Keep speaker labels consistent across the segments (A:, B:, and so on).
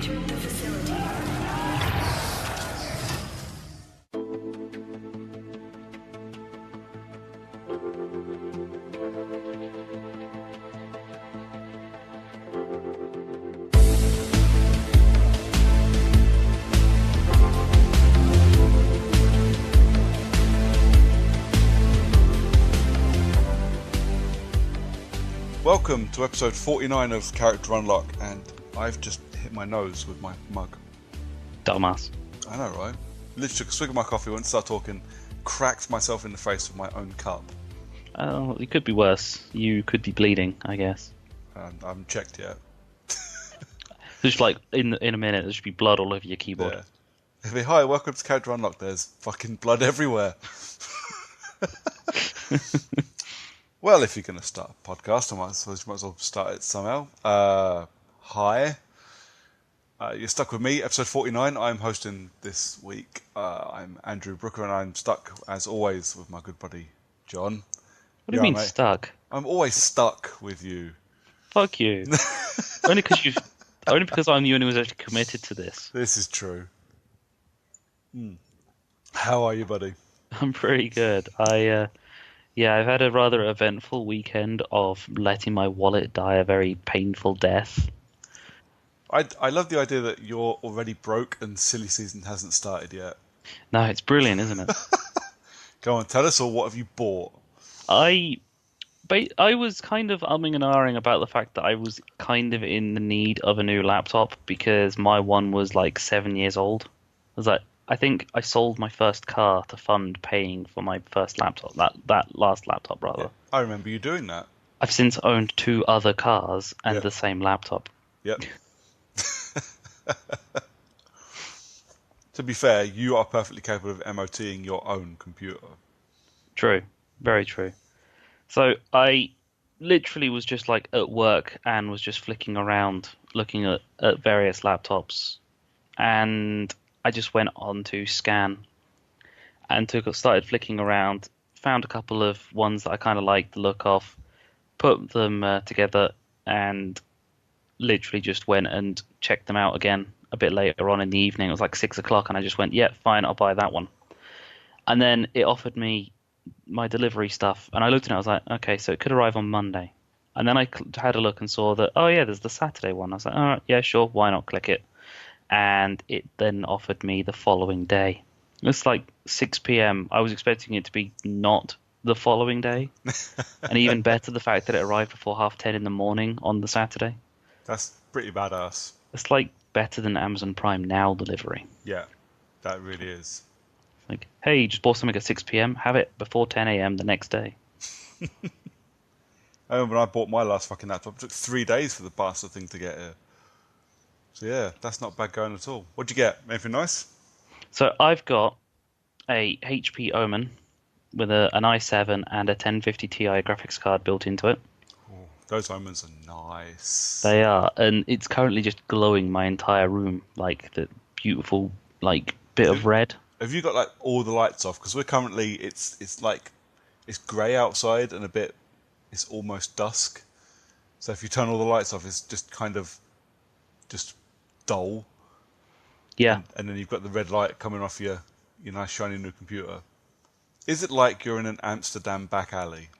A: entered the facility.
B: Welcome to episode 49 of Character Unlock, and I've just hit my nose with my mug.
C: Dumbass.
B: I know, right? Literally took a swig of my coffee, went to start talking, cracked myself in the face with my own cup.
C: Oh, it could be worse. You could be bleeding, I guess.
B: I haven't checked yet.
C: Just like in a minute, there should be blood all over your keyboard.
B: Yeah. Hey, hi, welcome to Character Unlock. There's fucking blood everywhere. Well, if you're going to start a podcast, I might as well start it somehow. Hi. You're stuck with me, episode 49. I'm hosting this week. I'm Andrew Brooker, and I'm stuck, as always, with my good buddy, John.
C: What do you mean, stuck?
B: I'm always stuck with you.
C: Fuck you. Only because I'm the only one who's actually committed to this.
B: This is true. How are you, buddy?
C: I'm pretty good. I've had a rather eventful weekend of letting my wallet die a very painful death.
B: I love the idea that you're already broke and silly season hasn't started yet.
C: No, it's brilliant, isn't it?
B: Go on, tell us all, what have you bought?
C: I was kind of umming and ahhing about the fact that I was kind of in the need of a new laptop because my one was like 7 years old. I think I sold my first car to fund paying for my first laptop, that last laptop rather.
B: Yeah, I remember you doing that.
C: I've since owned 2 other cars and the same laptop.
B: Yep. To be fair, you are perfectly capable of MOTing your own computer.
C: True. Very true. So I literally was just like at work and was just flicking around looking at various laptops, and I just went on to Scan and started flicking around, found a couple of ones that I kind of liked the look of, put them together, and literally just went and checked them out again a bit later on in the evening. It was like 6 o'clock, and I just went, yeah, fine, I'll buy that one. And then it offered me my delivery stuff, and I looked at it, I was like, okay, so it could arrive on Monday. And then I had a look and saw that, oh yeah, there's the Saturday one. I was like, all right, yeah, sure, why not, click it. And it then offered me the following day. It's like 6 p.m. I was expecting it to be not the following day. And even better, the fact that it arrived before 10:30 in the morning on the Saturday.
B: That's pretty badass.
C: It's like better than Amazon Prime Now delivery.
B: Yeah, that really is.
C: Like, hey, you just bought something at 6 p.m., have it before 10 a.m. the next day.
B: I remember when I bought my last fucking laptop, it took 3 days for the bastard thing to get here. So yeah, that's not bad going at all. What'd you get? Anything nice?
C: So I've got a HP Omen with an i7 and a 1050 Ti graphics card built into it.
B: Oh, those Omens are nice.
C: They are, and it's currently just glowing my entire room, like the beautiful like bit of red.
B: Have you got like all the lights off? Because we're currently, it's like, it's grey outside and it's almost dusk. So if you turn all the lights off, it's just kind of just dull.
C: Yeah.
B: And then you've got the red light coming off your nice shiny new computer. Is it like you're in an Amsterdam back alley?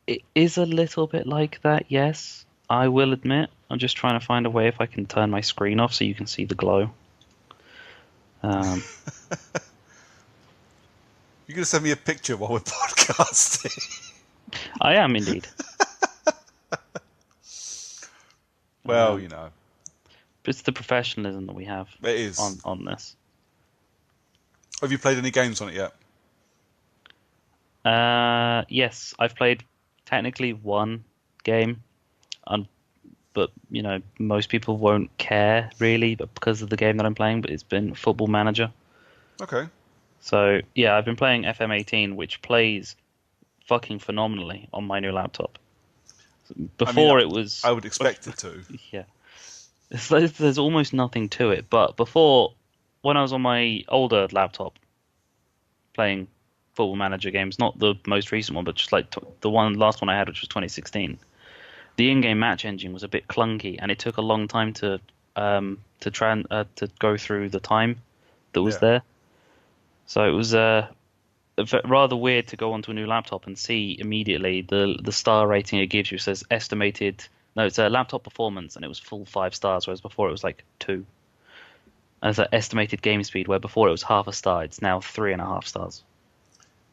C: It is a little bit like that, yes. I will admit. I'm just trying to find a way if I can turn my screen off so you can see the glow.
B: You're going to send me a picture while we're podcasting?
C: I am indeed.
B: Well, you know.
C: It's the professionalism that we have
B: It is.
C: on this.
B: Have you played any games on it yet?
C: Yes, I've played technically one game, but you know most people won't care really, but because of the game that I'm playing. But it's been Football Manager.
B: Okay.
C: So yeah, I've been playing FM18, which plays fucking phenomenally on my new laptop. Before it was,
B: I would expect it to.
C: Yeah, there's almost nothing to it. But before, when I was on my older laptop playing Football Manager games, not the most recent one, but just like the last one I had, which was 2016. The in-game match engine was a bit clunky, and it took a long time to to go through the time that was
B: Yeah.
C: there. So it was rather weird to go onto a new laptop and see immediately the star rating it gives you says estimated. No, it's a laptop performance, and it was full 5 stars, whereas before it was like 2. And it's an estimated game speed, where before it was half a star, it's now 3.5 stars.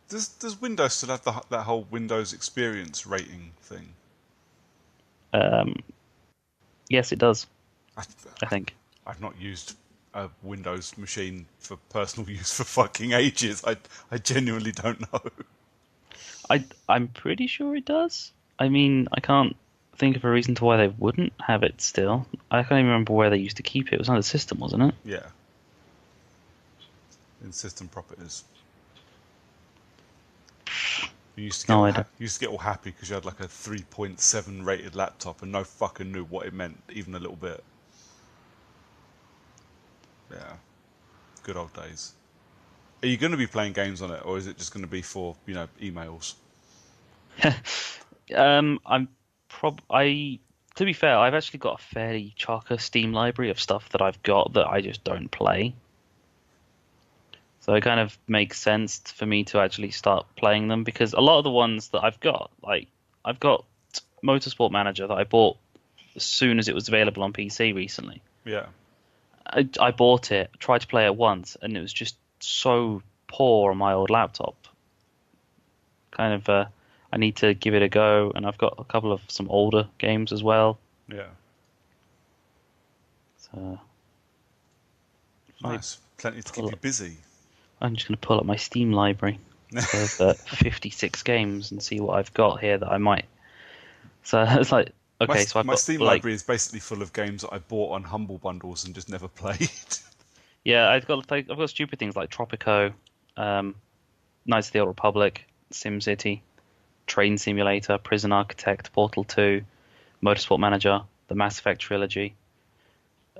B: Does Windows still have that whole Windows experience rating thing?
C: Um, yes, it does.
B: I,
C: I think.
B: I've not used a Windows machine for personal use for fucking ages. I genuinely don't know.
C: I'm pretty sure it does. I mean, I can't think of a reason to why they wouldn't have it still. I can't even remember where they used to keep it. It was on the system, wasn't it?
B: Yeah, in system properties. You used to get
C: No,
B: all
C: I don't.
B: happy because you had like a 3.7 rated laptop and no fucking knew what it meant even a little bit. Yeah, good old days. Are you going to be playing games on it, or is it just going to be for emails?
C: I'm I to be fair, I've actually got a fairly chocker Steam library of stuff that I've got that I just don't play. So it kind of makes sense for me to actually start playing them because a lot of the ones that I've got, like I've got Motorsport Manager that I bought as soon as it was available on PC recently.
B: Yeah,
C: I bought it, tried to play it once, and it was just so poor on my old laptop. Kind of, I need to give it a go, and I've got a couple of some older games as well.
B: yeah,
C: So if I
B: nice. Plenty to keep
C: pull
B: you
C: up,
B: busy.
C: I'm just going to pull up my Steam library of 56 games and see what I've got here that I might. So it's like,
B: My
C: okay, so I've
B: my
C: got
B: Steam
C: like,
B: library is basically full of games that I bought on Humble Bundles and just never played.
C: yeah, I've got stupid things like Tropico, um, Knights of the Old Republic, SimCity, Train Simulator, Prison Architect, Portal 2, Motorsport Manager, the Mass Effect trilogy,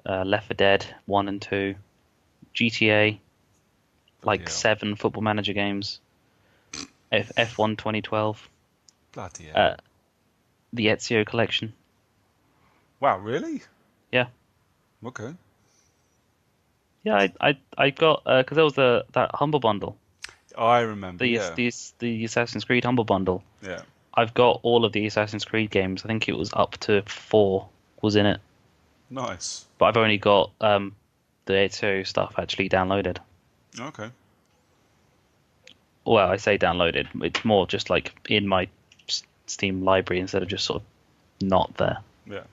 C: Left 4 Dead 1 and 2, GTA,
B: Bloody
C: like
B: hell!
C: 7 Football Manager games, F1 2012,
B: Bloody
C: uh,
B: hell!
C: the Ezio collection.
B: Wow, really?
C: Yeah,
B: Okay.
C: yeah, I got because there was that Humble Bundle,
B: I remember. Yeah,
C: the Assassin's Creed Humble Bundle.
B: yeah.
C: I've got all of the Assassin's Creed games. I think it was up to 4 was in it,
B: Nice.
C: but I've only got the Ezio stuff actually downloaded.
B: Okay.
C: Well, I say downloaded. It's more just like in my Steam library instead of just sort of not there.
B: Yeah.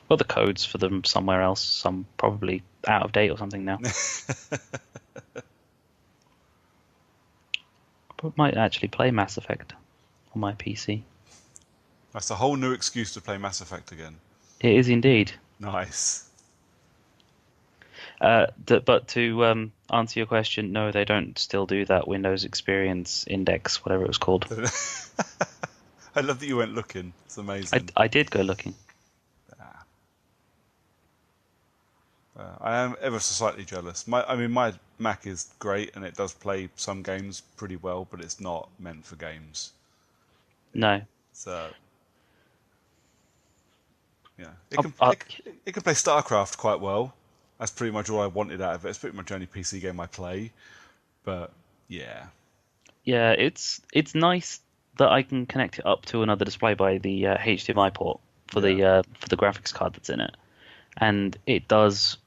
C: Got the codes for them somewhere else. Some probably out of date or something now. I might actually play Mass Effect on my PC.
B: That's a whole new excuse to play Mass Effect again.
C: It is indeed.
B: Nice.
C: But to answer your question, no, they don't still do that Windows Experience Index, whatever it was called.
B: I love that you went looking. It's amazing.
C: I did go looking.
B: I am ever so slightly jealous. My Mac is great and it does play some games pretty well, but it's not meant for games.
C: No.
B: So yeah,
C: Uh, uh,
B: it can play StarCraft quite well. That's pretty much all I wanted out of it. It's pretty much the only PC game I play. But yeah,
C: yeah, it's nice that I can connect it up to another display by the HDMI port
B: yeah,
C: for the graphics card that's in it, and it does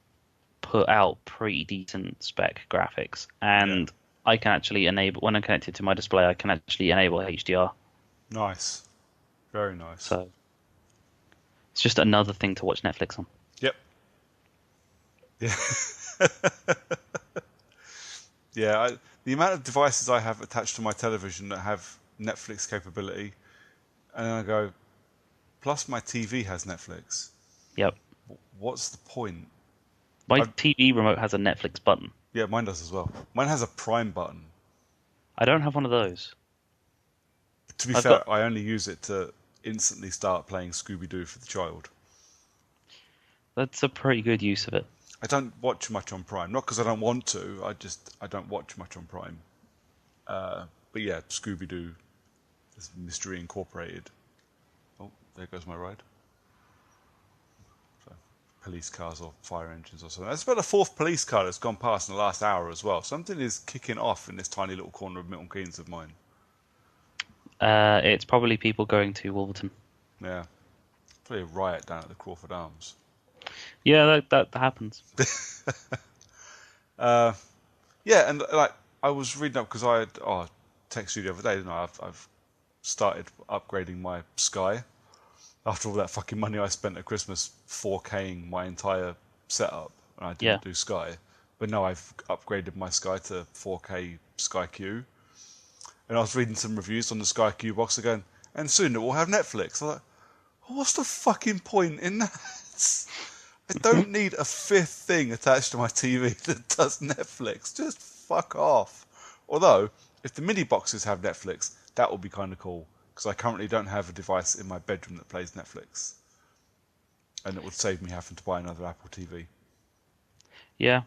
C: put out pretty decent spec graphics.
B: yeah.
C: And I can actually enable when I'm connected to my display, I can actually enable HDR.
B: Nice, very nice.
C: So it's just another thing to watch Netflix on.
B: Yep. Yeah. Yeah, the amount of devices I have attached to my television that have Netflix capability, and then I go, plus my TV has Netflix.
C: Yep.
B: What's the point?
C: My
B: I,
C: TV remote has a Netflix button.
B: yeah, mine does as well. Mine has a Prime button.
C: I don't have one of those.
B: To be
C: I've got
B: fair, I only use it to instantly start playing Scooby Doo for the child.
C: That's a pretty good use of it.
B: I don't watch much on Prime, not because I don't want to. I don't watch much on Prime. But yeah, Scooby Doo is Mystery Incorporated. Oh, there goes my ride. So, police cars or fire engines or something. There's about a fourth police car that's gone past in the last hour as well. Something is kicking off in this tiny little corner of Milton Keynes of mine.
C: It's probably people going to Wolverton.
B: Yeah. Probably a riot down at the Crawford Arms.
C: Yeah, that happens.
B: Yeah, and like I was reading up because I had texted you the other day, didn't I? I've started upgrading my Sky after all that fucking money I spent at Christmas 4King my entire setup, and I didn't do Sky. But now I've upgraded my Sky to 4K Sky Q, and I was reading some reviews on the Sky Q box again, and soon it will have Netflix. I'm like, what's the fucking point in that? I don't need a fifth thing attached to my TV that does Netflix. Just fuck off. Although, if the mini boxes have Netflix, that would be kind of cool. Because I currently don't have a device in my bedroom that plays Netflix. And it would save me having to buy another Apple TV.
C: Yeah,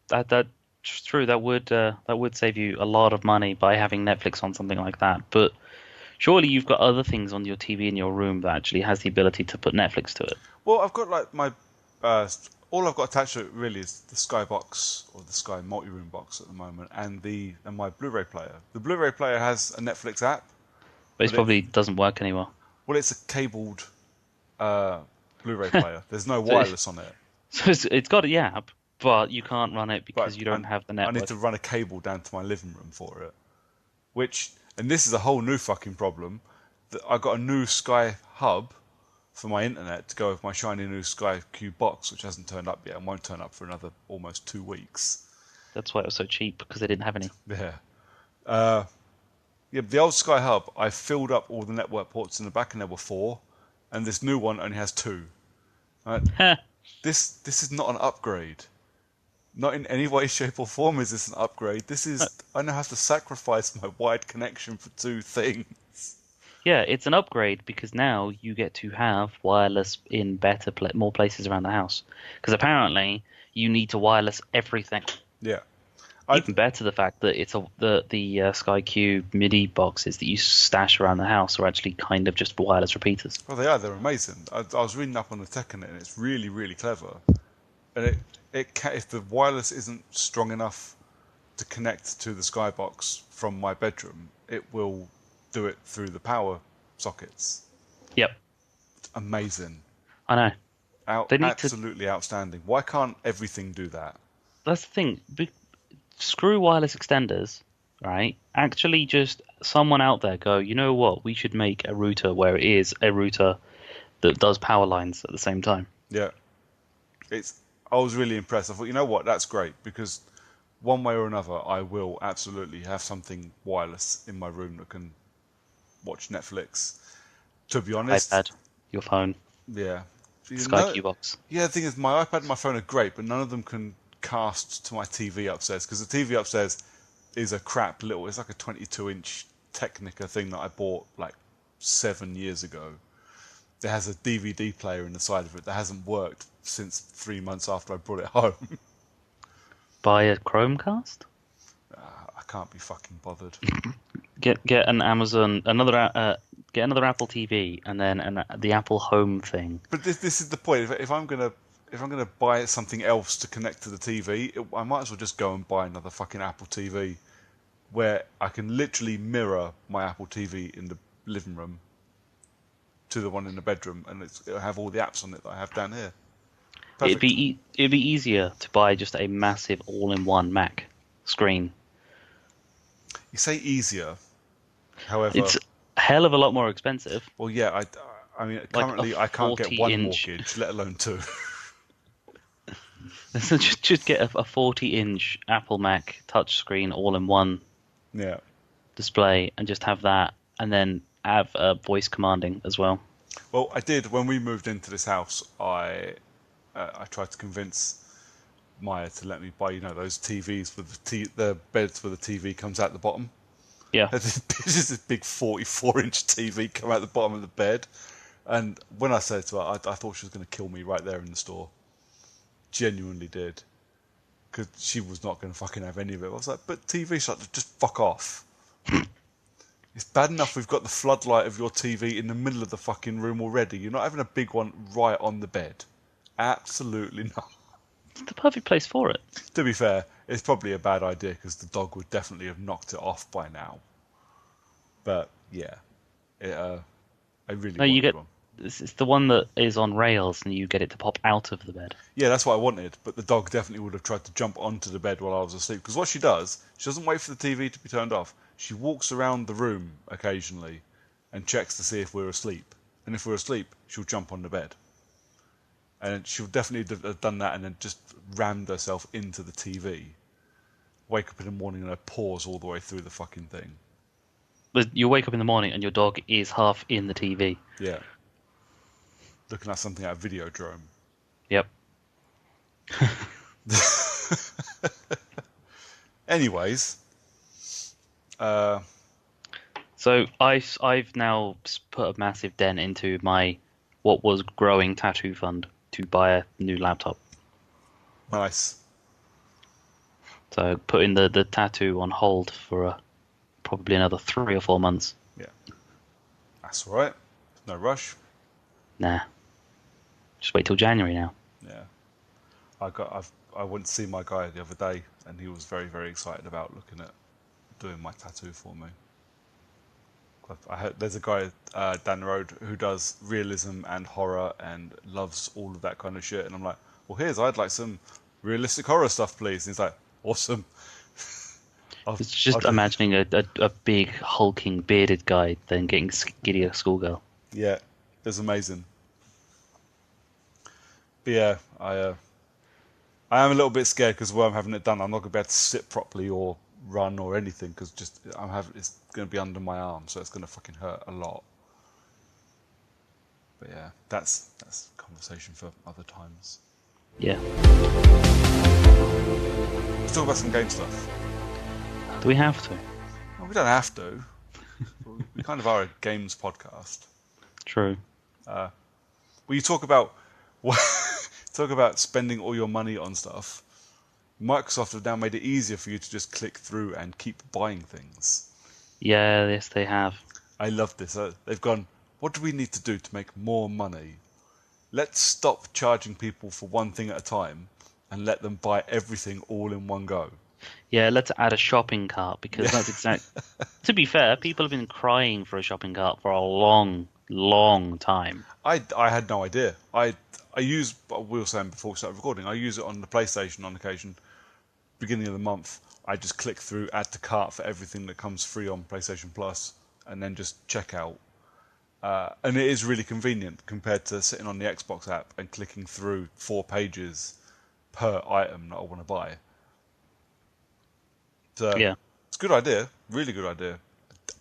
C: that's true. That would save you a lot of money by having Netflix on something like that. But surely you've got other things on your TV in your room that actually has the ability to put Netflix to it.
B: Well, I've got like my all I've got attached to it really is the Sky box or the Sky multi-room box at the moment, and my Blu-ray player. The Blu-ray player has a Netflix app,
C: but it probably doesn't work anymore.
B: Well, it's a cabled Blu-ray player. There's no wireless on it.
C: So it's got the app, but you can't run it because you don't have the network.
B: I need to run a cable down to my living room for it, and this is a whole new fucking problem. That I got a new Sky hub for my internet to go with my shiny new Sky Q box, which hasn't turned up yet and won't turn up for another almost 2 weeks.
C: That's why it was so cheap, because they didn't have any.
B: Yeah. The old Sky hub, I filled up all the network ports in the back, and there were 4, and this new one only has 2. This is not an upgrade. Not in any way, shape, or form is this an upgrade. This is I now have to sacrifice my wide connection for 2 things.
C: Yeah, it's an upgrade because now you get to have wireless in more places around the house. Because apparently you need to wireless everything.
B: Yeah.
C: Even better, the fact that it's the Sky Q MIDI boxes that you stash around the house are actually kind of just wireless repeaters.
B: Well, they are. They're amazing. I was reading up on the tech in it, and it's really, really clever. And if the wireless isn't strong enough to connect to the Sky box from my bedroom, it will do it through the power sockets.
C: Yep.
B: It's amazing.
C: I know.
B: Absolutely outstanding. Why can't everything do that?
C: That's the thing. Screw wireless extenders, right? Actually, just someone out there go, you know what? We should make a router where it is a router that does power lines at the same time.
B: Yeah. I was really impressed. I thought, you know what? That's great, because one way or another, I will absolutely have something wireless in my room that can watch Netflix. To be honest,
C: iPad, your phone,
B: yeah,
C: Sky Q box.
B: Yeah, the thing is, my iPad and my phone are great, but none of them can cast to my TV upstairs, because the TV upstairs is a crap little. It's like a 22-inch Technica thing that I bought like 7 years ago. It has a DVD player in the side of it that hasn't worked since 3 months after I brought it home.
C: Buy a Chromecast?
B: I can't be fucking bothered.
C: Get an Amazon, get another Apple TV, and then the Apple Home thing.
B: But this is the point. If I'm gonna buy something else to connect to the TV, I might as well just go and buy another fucking Apple TV, where I can literally mirror my Apple TV in the living room to the one in the bedroom, and it'll have all the apps on it that I have down here. Perfect.
C: It'd be easier to buy just a massive all-in-one Mac screen.
B: You say easier, however,
C: it's a hell of a lot more expensive.
B: Well, yeah, I mean, currently I can't get one mortgage, let alone 2.
C: So just get a 40-inch Apple Mac touchscreen all-in-one display, and just have that, and then have voice commanding as well.
B: Well, I did when we moved into this house. I tried to convince Maya to let me buy, those TVs with the beds where the TV comes out the bottom.
C: Yeah.
B: There's this big 44-inch TV come out the bottom of the bed, and when I said it to her, I thought she was going to kill me right there in the store. Genuinely did, because she was not going to fucking have any of it. I was like, but TV shut, just fuck off. It's bad enough we've got the floodlight of your TV in the middle of the fucking room already. You're not having a big one right on the bed. Absolutely not.
C: It's the perfect place for it.
B: To be fair, it's probably a bad idea because the dog would definitely have knocked it off by now. But yeah, I really
C: No, you
B: wanted
C: get
B: one.
C: it's the one that is on rails, and you get it to pop out of the bed.
B: Yeah, that's what I wanted. But the dog definitely would have tried to jump onto the bed while I was asleep. Because what she doesn't wait for the TV to be turned off. She walks around the room occasionally and checks to see if we're asleep. And if we're asleep, she'll jump on the bed. And she'll definitely have done that and then just rammed herself into the TV. Wake up in the morning and her paws all the way through the fucking thing.
C: But you wake up in the morning and your dog is half in the TV.
B: Yeah. Looking at something out of Videodrome.
C: Yep.
B: Anyways.
C: So I've now put a massive dent into my what was growing tattoo fund to buy a new laptop.
B: Nice.
C: So putting the tattoo on hold for probably another 3 or 4 months.
B: Yeah. That's all right. No rush.
C: Nah. Just wait till January now.
B: Yeah. I went to see my guy the other day and he was very, very excited about looking at doing my tattoo for me. I heard there's a guy down the road who does realism and horror and loves all of that kind of shit. And I'm like, well, I'd like some realistic horror stuff, please. And he's like, awesome.
C: It's just imagining a big, hulking, bearded guy then getting giddy a schoolgirl.
B: Yeah, it was amazing. But yeah, I am a little bit scared because while I'm having it done, I'm not going to be able to sit properly or run or anything because it's going to be under my arm, so it's going to fucking hurt a lot. But yeah, that's a conversation for other times.
C: Yeah.
B: Let's talk about some game stuff.
C: Do we have to?
B: Well, we don't have to. We kind of are a games podcast.
C: True.
B: Well, you talk about spending all your money on stuff. Microsoft have now made it easier for you to just click through and keep buying things.
C: Yeah, yes, they have.
B: I love this. They've gone, what do we need to do to make more money? Let's stop charging people for one thing at a time and let them buy everything all in one go.
C: Yeah, let's add a shopping cart because that's exactly. To be fair, people have been crying for a shopping cart for a long, long time.
B: I had no idea. I use, we were saying before we started recording, I use it on the PlayStation on occasion. Beginning of the month, I just click through, add to cart for everything that comes free on PlayStation Plus, and then just check out. And it is really convenient compared to sitting on the Xbox app and clicking through 4 pages per item that I want to buy. So,
C: Yeah.
B: it's a good idea, really good idea.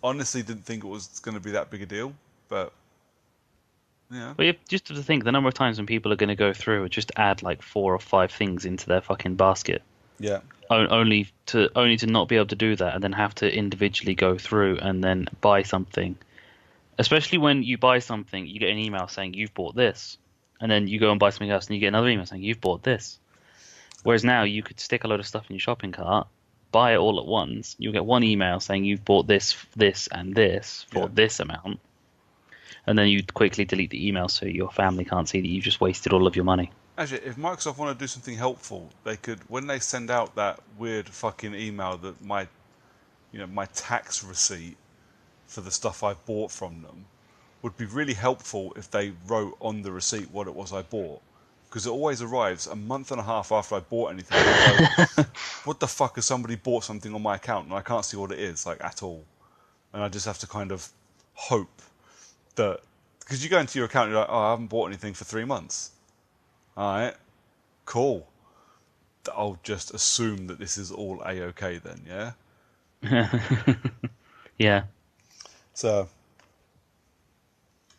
B: Honestly, didn't think it was going to be that big a deal, but yeah.
C: But just to think, the number of times when people are going to go through and just add like 4 or 5 things into their fucking basket.
B: Yeah.
C: Only to not be able to do that and then have to individually go through and then buy something. Especially when you buy something, you get an email saying you've bought this, and then you go and buy something else and you get another email saying you've bought this. Whereas now you could stick a load of stuff in your shopping cart, buy it all at once. You'll get one email saying you've bought this, this, and this for this amount, and then you quickly delete the email so your family can't see that you just wasted all of your money.
B: Actually, if Microsoft want to do something helpful, they could, when they send out that weird fucking email that my tax receipt for the stuff I bought from them would be really helpful if they wrote on the receipt what it was I bought. Because it always arrives a month and a half after I bought anything. I go, what the fuck has somebody bought something on my account and I can't see what it is, like, at all. And I just have to kind of hope that, because you go into your account and you're like, oh, I haven't bought anything for 3 months. Alright, cool. I'll just assume that this is all A-OK then, yeah?
C: Yeah.
B: So,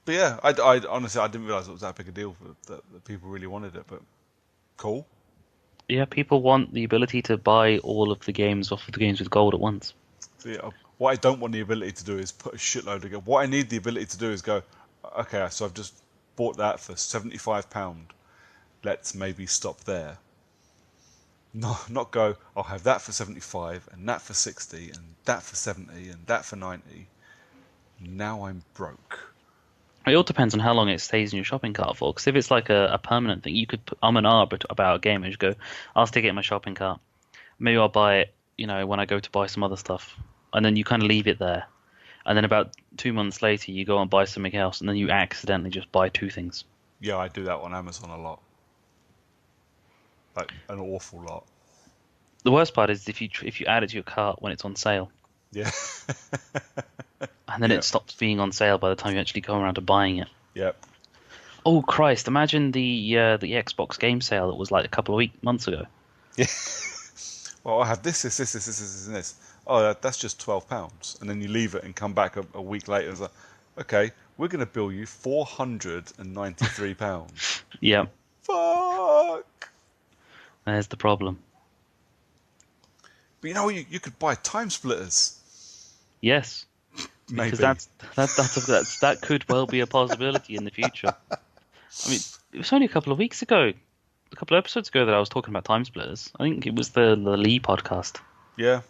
B: but yeah, I honestly, I didn't realise it was that big a deal that people really wanted it, but cool.
C: Yeah, people want the ability to buy all of the games off of the games with gold at once.
B: So yeah, what I don't want the ability to do is put a shitload of... What I need the ability to do is go, okay, so I've just bought that for £75. Let's maybe stop there. No, not go, I'll have that for 75 and that for 60 and that for 70 and that for 90. Now I'm broke.
C: It all depends on how long it stays in your shopping cart for. Because if it's like a permanent thing, you could I'm an about a game and just go, I'll stick it in my shopping cart. Maybe I'll buy it, when I go to buy some other stuff, and then you kind of leave it there. And then about 2 months later, you go and buy something else, and then you accidentally just buy two things.
B: Yeah, I do that on Amazon a lot, like an awful lot.
C: The worst part is if you add it to your cart when it's on sale,
B: Yeah,
C: and then
B: yeah,
C: it stops being on sale by the time you actually go around to buying it.
B: yeah,
C: Oh Christ! Imagine the Xbox game sale that was like a couple of months ago.
B: yeah. Well, I have this, and this. Oh, that's just £12, and then you leave it and come back a week later. It's like, okay, we're going to bill you £493.
C: Yeah,
B: Fuck.
C: there's the problem.
B: But you could buy time splitters.
C: Yes, because
B: Maybe.
C: that could well be a possibility in the future. I mean, it was only a couple of weeks ago, a couple of episodes ago that I was talking about time splitters. I think it was the Lee podcast.
B: Yeah.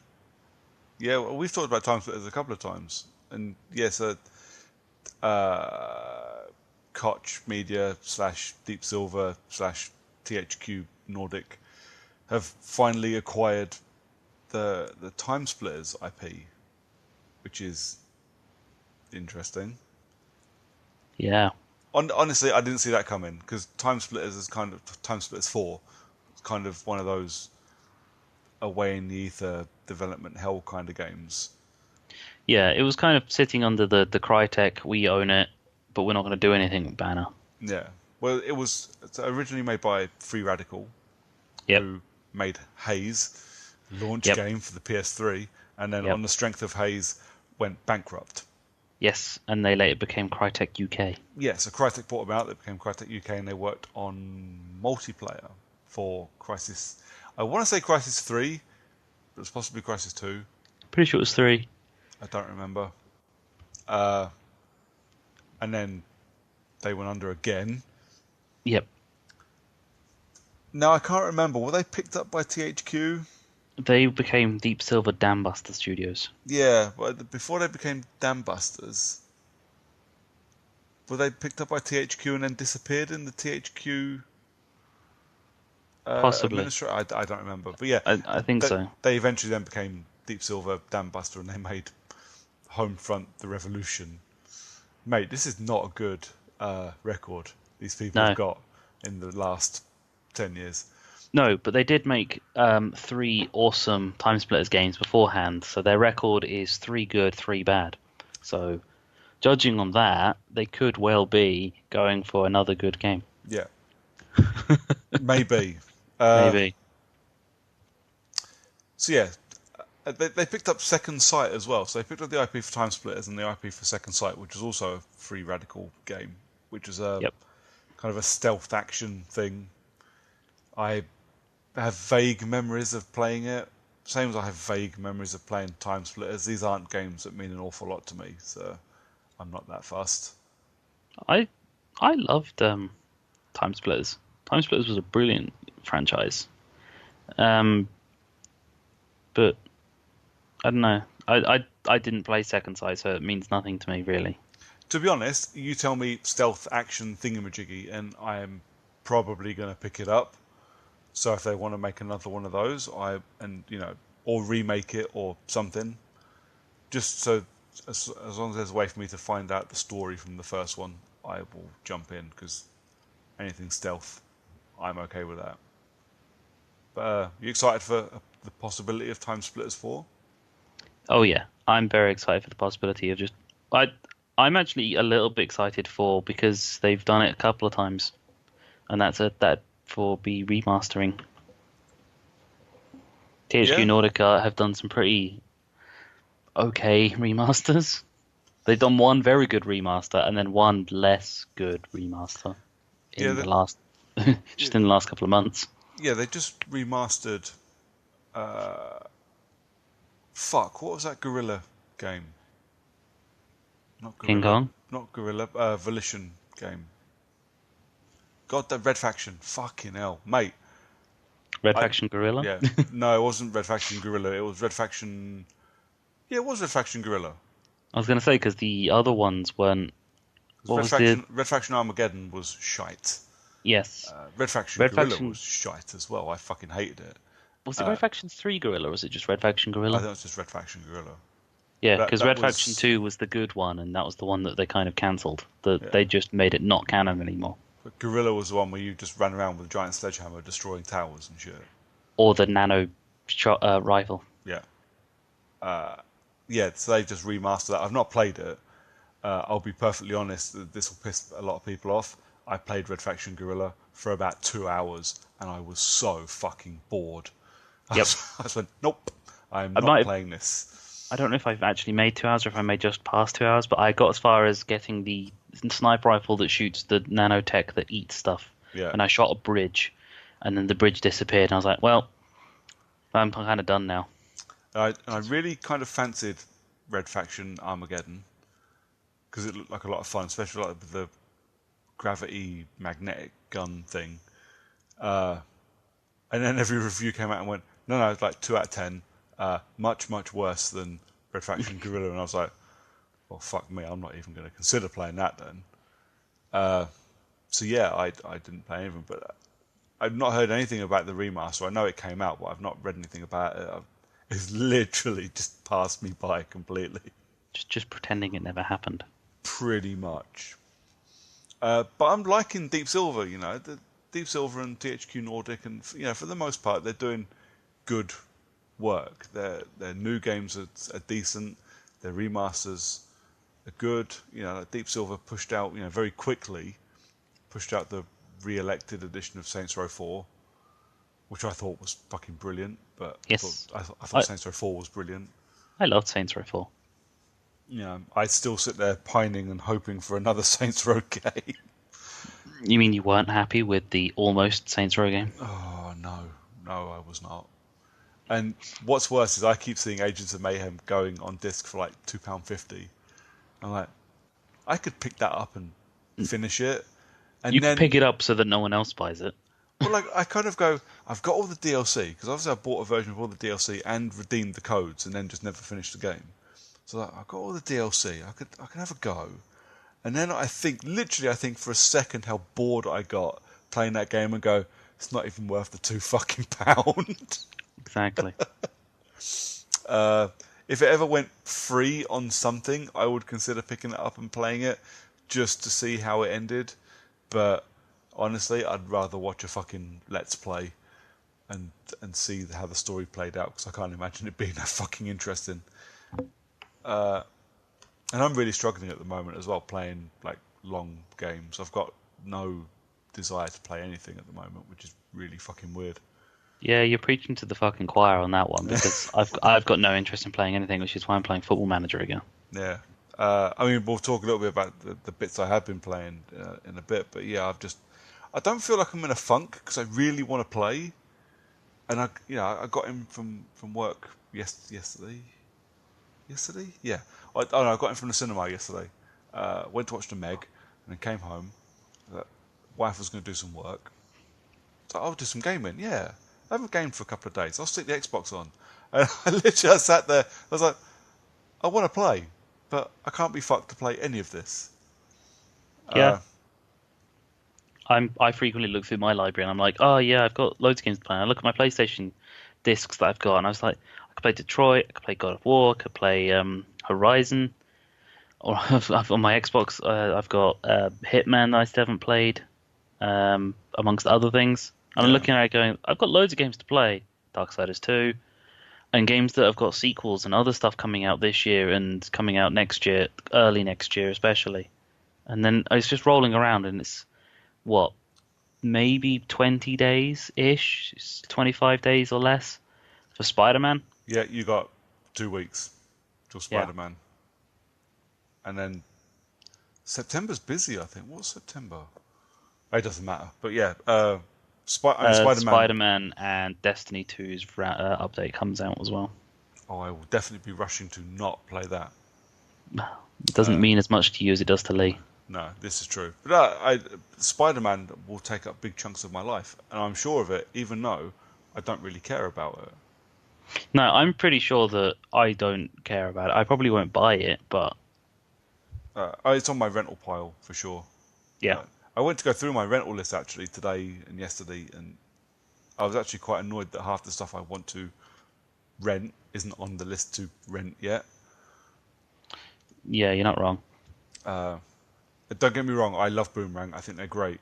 B: Yeah, well, we've talked about time splitters a couple of times. And yes, Koch Media / Deep Silver / THQ Nordic have finally acquired the Time Splitters IP, which is interesting.
C: Yeah,
B: Honestly, I didn't see that coming because Time Splitters is kind of Time Splitters 4. It's kind of one of those away in the ether development hell kind of games.
C: yeah. It was kind of sitting under the Crytek, we own it, but we're not going to do anything banner.
B: Yeah. Well, it's originally made by Free Radical,
C: Yep,
B: who made Haze, launch
C: yep,
B: game for the PS3, and then
C: yep.
B: on the strength of Haze went bankrupt.
C: Yes, and they later became Crytek UK.
B: Yeah, so Crytek bought them out. They became Crytek UK, and they worked on multiplayer for Crysis. I want to say Crysis 3, but it's possibly Crysis 2.
C: Pretty sure it was 3.
B: I don't remember. Uh, and then they went under again.
C: Yep.
B: Now I can't remember. Were they picked up by THQ?
C: They became Deep Silver Dambuster Studios.
B: Yeah, but before they became Dam Busters, were they picked up by THQ and then disappeared in the THQ
C: Possibly.
B: administrator? I don't remember. But yeah,
C: I think so.
B: they eventually then became Deep Silver Dam Buster and they made Homefront The Revolution. Mate, this is not a good record these people
C: No.
B: have got in the last 10 years.
C: No, but they did make 3 awesome Time Splitters games beforehand, so their record is 3 good, 3 bad. So, judging on that, they could well be going for another good game.
B: Yeah. Maybe.
C: Maybe.
B: So yeah, they picked up Second Sight as well. So they picked up the IP for Time Splitters and the IP for Second Sight, which is also a Free Radical game, which is a
C: Yep.
B: kind of a stealth action thing. I have vague memories of playing it. Same as I have vague memories of playing Time Splitters. These aren't games that mean an awful lot to me, so I'm not that fussed.
C: I loved Time Splitters. Time Splitters was a brilliant franchise. But I don't know. I didn't play Second Sight, so it means nothing to me really.
B: To be honest, you tell me stealth action thingamajiggy, and I am probably going to pick it up. So if they want to make another one of those, or remake it or something, just so as long as there's a way for me to find out the story from the first one, I will jump in because anything stealth, I'm okay with that. But you excited for the possibility of Time Splitters 4?
C: Oh yeah, I'm very excited for the possibility of just. I'm actually a little bit excited because they've done it a couple of times, and that for be remastering. THQ
B: Yeah.
C: Nordica have done some pretty okay remasters. They've done one very good remaster and then one less good remaster in the last in the last couple of months.
B: Yeah, they just remastered. What was that Gorilla game? Not Gorilla.
C: King Kong?
B: Not Gorilla. Volition game. God, that Red Faction. Fucking hell, mate.
C: Red Faction Gorilla?
B: Yeah. No, it wasn't Red Faction Gorilla. It was Red Faction. Yeah, it was Red Faction Gorilla.
C: I was going to say because the other ones weren't What was the...
B: Red Faction Armageddon was shite.
C: Yes.
B: Red Faction
C: Red
B: Guerrilla
C: Faction...
B: was shite as well. I fucking hated it.
C: Was it Red Faction 3 Guerrilla, or was it just Red Faction
B: I
C: Guerrilla?
B: think it was just Red Faction Guerrilla.
C: Yeah, because
B: That
C: Red Faction
B: was
C: 2 was the good one, and that was the one that they kind of cancelled. They
B: yeah.
C: just made it not canon anymore.
B: But Guerrilla was the one where you just ran around with a giant sledgehammer destroying towers and shit.
C: Or the nano rifle.
B: Yeah. Yeah, so they just remastered that. I've not played it. I'll be perfectly honest, this will piss a lot of people off. I played Red Faction Guerrilla for about 2 hours, and I was so fucking bored.
C: Yep.
B: I just went, nope, I'm not playing this.
C: I don't know if I've actually made 2 hours or if I made just past 2 hours, but I got as far as getting the sniper rifle that shoots the nanotech that eats stuff.
B: Yeah.
C: And I shot a bridge, and then the bridge disappeared, and I was like, well, I'm kind of done now.
B: I really kind of fancied Red Faction Armageddon because it looked like a lot of fun, especially like the gravity magnetic gun thing. And then every review came out and went, no, it's like 2 out of 10. Much, much worse than Red Faction Guerrilla. And I was like, well, fuck me, I'm not even going to consider playing that then. So yeah, I didn't play anything, but I've not heard anything about the remaster. I know it came out, but I've not read anything about it. It's literally just passed me by completely.
C: Just pretending it never happened.
B: Pretty much. But I'm liking Deep Silver, the Deep Silver and THQ Nordic, and for the most part, they're doing good work. Their new games are decent. Their remasters are good. Like Deep Silver pushed out, very quickly, the re-elected edition of Saints Row 4, which I thought was fucking brilliant. But
C: yes,
B: I thought Saints Row 4 was brilliant.
C: I loved Saints Row 4.
B: I'd still sit there pining and hoping for another Saints Row game.
C: You mean you weren't happy with the almost Saints Row game?
B: Oh, no, I was not. And what's worse is I keep seeing Agents of Mayhem going on disc for like £2.50. I'm like, I could pick that up and finish it. And
C: you can pick it up so that no one else buys it.
B: Well, like I kind of go, I've got all the DLC, because obviously I bought a version of all the DLC and redeemed the codes and then just never finished the game. So like, I've got all the DLC, I could have a go. And then I think for a second how bored I got playing that game and go, it's not even worth the £2
C: Exactly.
B: If it ever went free on something, I would consider picking it up and playing it just to see how it ended. But honestly, I'd rather watch a fucking Let's Play and see how the story played out, because I can't imagine it being that fucking interesting. And I'm really struggling at the moment as well, playing like long games. I've got no desire to play anything at the moment, which is really fucking weird.
C: Yeah, you're preaching to the fucking choir on that one, because I've got no interest in playing anything, which is why I'm playing Football Manager again.
B: Yeah. I mean, we'll talk a little bit about the bits I have been playing in a bit, but yeah, I don't feel like I'm in a funk because I really want to play, and I got in from work yesterday. Yesterday, yeah. I got in from the cinema yesterday. Went to watch the Meg, and then came home. Wife was going to do some work, so I'll do some gaming. Yeah, I haven't gamed for a couple of days. I'll stick the Xbox on, and I sat there. I was like, I want to play, but I can't be fucked to play any of this.
C: Yeah. I frequently look through my library and I'm like, oh yeah, I've got loads of games to play. And I look at my PlayStation discs that I've got, and I was like, I could play Detroit, I could play God of War, I could play Horizon, or on my Xbox I've got Hitman that I still haven't played, amongst other things. And I'm looking at it going, I've got loads of games to play, Darksiders 2, and games that have got sequels and other stuff coming out this year and coming out next year, early next year especially. And then I was just rolling around, and it's maybe 20 days-ish, 25 days or less for Spider-Man.
B: Yeah, you got 2 weeks till Spider-Man. Yeah. And then September's busy, I think. What's September? It doesn't matter. But yeah, Spider-Man.
C: Spider-Man and Destiny 2's update comes out as well.
B: Oh, I will definitely be rushing to not play that.
C: It doesn't mean as much to you as it does to Lee.
B: No, this is true. But Spider-Man will take up big chunks of my life, and I'm sure of it, even though I don't really care about it.
C: No, I'm pretty sure that I don't care about it. I probably won't buy it, but
B: It's on my rental pile for sure.
C: Yeah.
B: I went to go through my rental list actually today and yesterday, and I was actually quite annoyed that half the stuff I want to rent isn't on the list to rent yet.
C: Yeah, you're not wrong.
B: Don't get me wrong, I love Boomerang. I think they're great,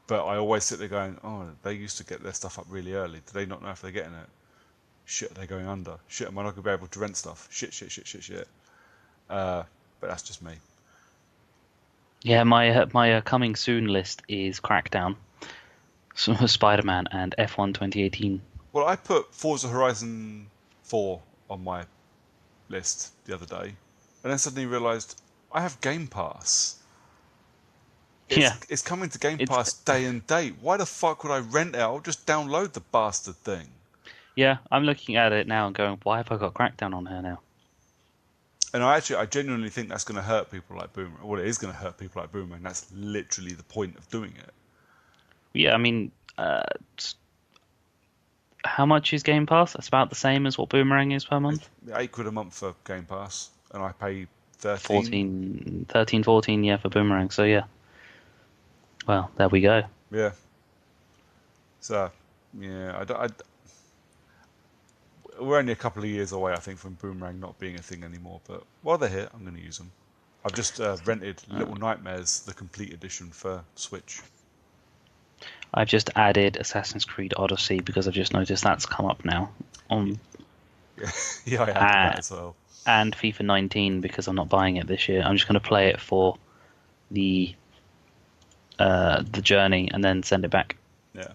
B: but I always sit there going, "Oh, they used to get their stuff up really early. Do they not know if they're getting it? Shit, are they going under? Shit, am I not going to be able to rent stuff? Shit, shit, shit, shit, shit." But that's just me.
C: Yeah, my coming soon list is Crackdown, Spider-Man, and F1 2018.
B: Well, I put Forza Horizon 4 on my list the other day, and then suddenly realised I have Game Pass.
C: Yeah,
B: It's coming to Game
C: it's
B: Pass day and date. Why the fuck would I rent it? I'll just download the bastard thing.
C: yeah. I'm looking at it now and going, why have I got Crackdown on here now?
B: And I genuinely think that's going to hurt people like Boomerang. Well, it is going to hurt people like Boomerang. That's literally the point of doing it.
C: Yeah, I mean, how much is Game Pass? That's about the same as what Boomerang is per month.
B: £8 a month for Game Pass, and I pay 13.
C: 14, 13, 14, yeah, for Boomerang. So yeah. Well, there we go.
B: Yeah. So, yeah, we're only a couple of years away, I think, from Boomerang not being a thing anymore. But while they're here, I'm going to use them. I've just rented Little Nightmares, the complete edition for Switch.
C: I've just added Assassin's Creed Odyssey because I've just noticed that's come up now on
B: Yeah, I added that as well.
C: and FIFA 19 because I'm not buying it this year. I'm just going to play it for the journey and then send it back.
B: Yeah.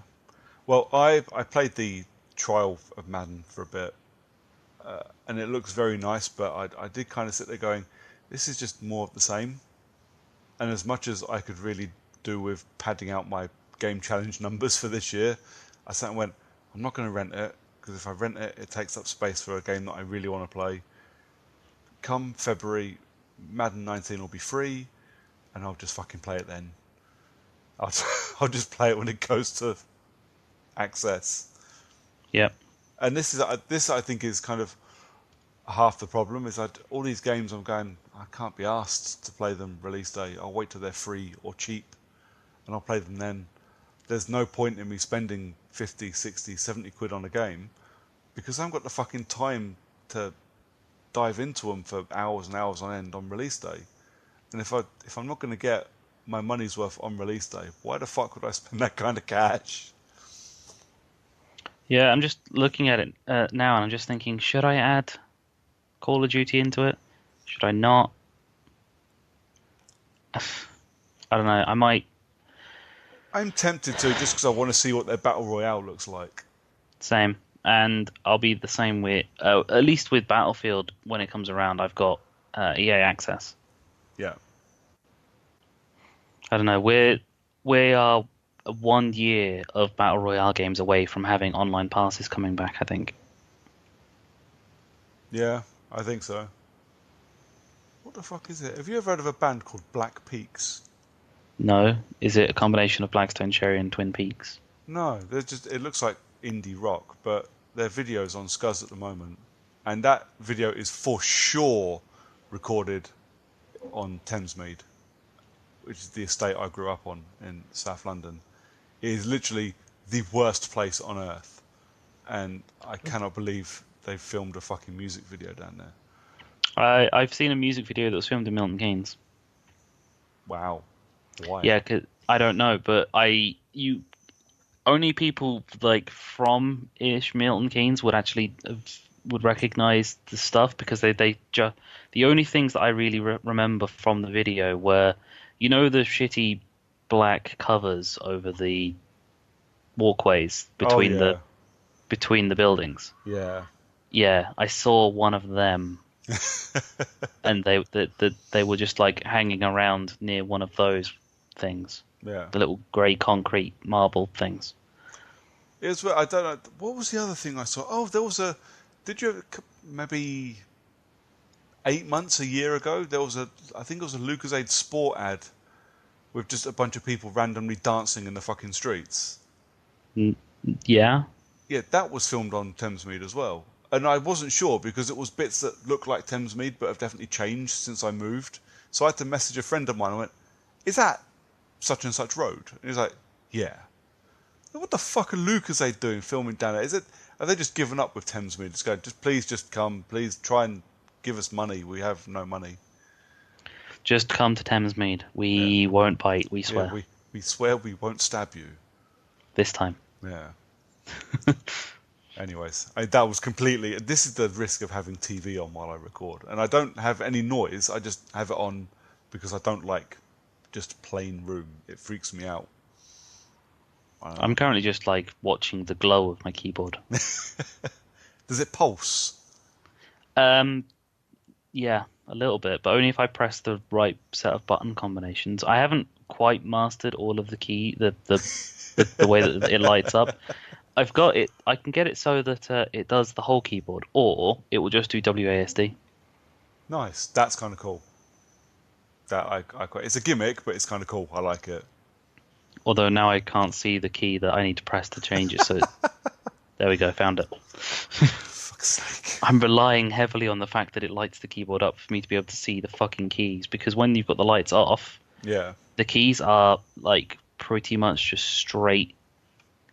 B: Well, I played the trial of Madden for a bit, and it looks very nice. But I did kind of sit there going, "This is just more of the same." And as much as I could really do with padding out my game challenge numbers for this year, I sat and went, "I'm not going to rent it because if I rent it, it takes up space for a game that I really want to play." Come February, Madden 19 will be free, and I'll just fucking play it then. I'll just play it when it goes to access.
C: Yep.
B: And this I think is kind of half the problem is that all these games I'm going, I can't be asked to play them release day. I'll wait till they're free or cheap, and I'll play them then. There's no point in me spending 50, 60, 70 quid on a game because I haven't got the fucking time to dive into them for hours and hours on end on release day. And if I'm not going to get my money's worth on release day, why the fuck would I spend that kind of cash?
C: Yeah, I'm just looking at it now and I'm just thinking, should I add Call of Duty into it? Should I not? I don't know. I might.
B: I'm tempted to just because I want to see what their battle royale looks like.
C: Same. And I'll be the same with, at least with Battlefield, when it comes around, I've got EA access.
B: Yeah.
C: I don't know. We are 1 year of Battle Royale games away from having online passes coming back, I think.
B: Yeah, I think so. What the fuck is it? Have you ever heard of a band called Black Peaks?
C: No? Is it a combination of Blackstone Cherry and Twin Peaks?
B: No, it looks like indie rock, but their video's on Scuzz at the moment. And that video is for sure recorded on Thamesmead, which is the estate I grew up on in South London. It is literally the worst place on earth. And I cannot believe they filmed a fucking music video down there.
C: I've seen a music video that was filmed in Milton Keynes.
B: Wow. Why?
C: Yeah, 'cause I don't know, but only people like from ish Milton Keynes would actually would recognize the stuff because the only things that I really remember from the video were, you know, the shitty black covers over the walkways between the buildings.
B: Yeah.
C: Yeah, I saw one of them, and they were just like hanging around near one of those things.
B: Yeah.
C: The little grey concrete marble things.
B: I don't know. What was the other thing I saw? Oh, there was a. Did you maybe 8 months, a year ago? There was I think it was a Lucozade Sport ad with just a bunch of people randomly dancing in the fucking streets.
C: Yeah.
B: Yeah, that was filmed on Thamesmead as well. And I wasn't sure because it was bits that look like Thamesmead but have definitely changed since I moved. So I had to message a friend of mine. I went, "Is that such and such road?" And he was like, "Yeah." What the fuck are Lucasade doing filming down there? Are they just giving up with Thamesmead? Just going, please just come, please try and give us money. We have no money.
C: Just come to Thamesmead.
B: Yeah,
C: We won't bite, we
B: yeah,
C: swear.
B: we swear we won't stab you.
C: This time.
B: Yeah. Anyways, that was completely. This is the risk of having TV on while I record, and I don't have any noise. I just have it on because I don't like just plain room. It freaks me out.
C: I'm currently just like watching the glow of my keyboard.
B: Does it pulse?
C: Um, yeah, a little bit, but only if I press the right set of button combinations. I haven't quite mastered all of the way that it lights up. I've got it. I can get it so that it does the whole keyboard, or it will just do WASD.
B: Nice. That's kind of cool. That I quite. It's a gimmick, but it's kind of cool. I like it.
C: Although now I can't see the key that I need to press to change it. So there we go, found it.
B: Fuck's sake.
C: I'm relying heavily on the fact that it lights the keyboard up for me to be able to see the fucking keys. Because when you've got the lights off,
B: Yeah.
C: the keys are like pretty much just straight.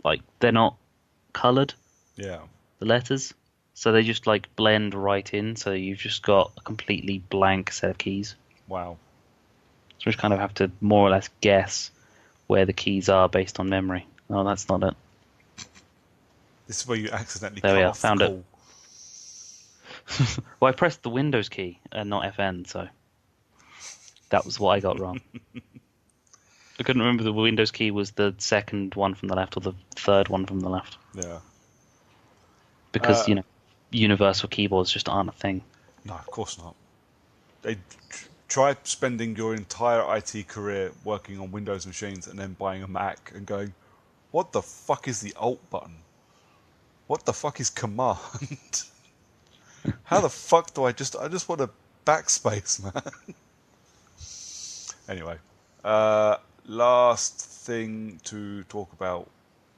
C: Like they're not colored.
B: Yeah.
C: The letters, so they just like blend right in. So you've just got a completely blank set of keys.
B: Wow.
C: So we just kind of have to more or less guess where the keys are based on memory. Oh, that's not it.
B: This is where you accidentally
C: There
B: cut
C: we are,
B: off
C: found
B: the
C: it.
B: call.
C: Well, I pressed the Windows key and not FN, so that was what I got wrong. I couldn't remember the Windows key was the second one from the left or the third one from the left.
B: Yeah.
C: Because, universal keyboards just aren't a thing.
B: No, of course not. Try spending your entire IT career working on Windows machines and then buying a Mac and going, what the fuck is the Alt button? What the fuck is Command? How the fuck do I just want a backspace, man? Anyway, last thing to talk about.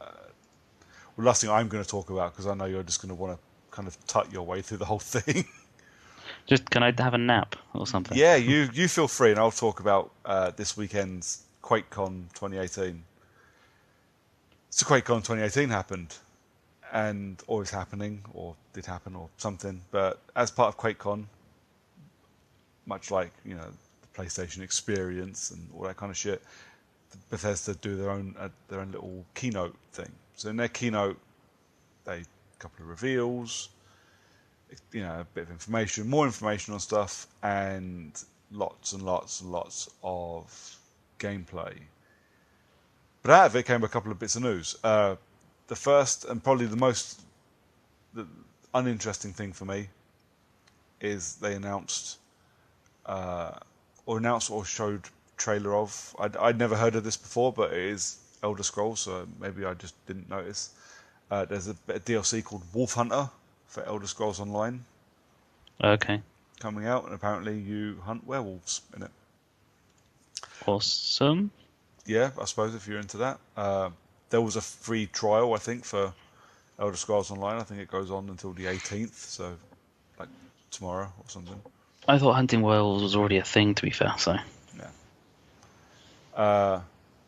B: Well, last thing I'm going to talk about, because I know you're just going to want to kind of tut your way through the whole thing.
C: Just, can I have a nap or something?
B: Yeah, you feel free, and I'll talk about this weekend's Quake-Con 2018. So Quake-Con 2018 happened, or is happening, or did happen, or something. But as part of Quake-Con, much like the PlayStation experience and all that kind of shit, Bethesda do their own little keynote thing. So in their keynote, a couple of reveals, a bit of information, more information on stuff, and lots and lots and lots of gameplay. But out of it came a couple of bits of news. The first and probably the uninteresting thing for me is they announced or showed trailer of. I'd never heard of this before, but it is Elder Scrolls, so maybe I just didn't notice. There's a bit of DLC called Wolf Hunter for Elder Scrolls Online
C: Okay.
B: coming out, and apparently you hunt werewolves in it.
C: Awesome.
B: Yeah, I suppose if you're into that. There was a free trial, I think, for Elder Scrolls Online. I think it goes on until the 18th, so like tomorrow or something.
C: I thought hunting werewolves was already a thing, to be fair, so.
B: Yeah.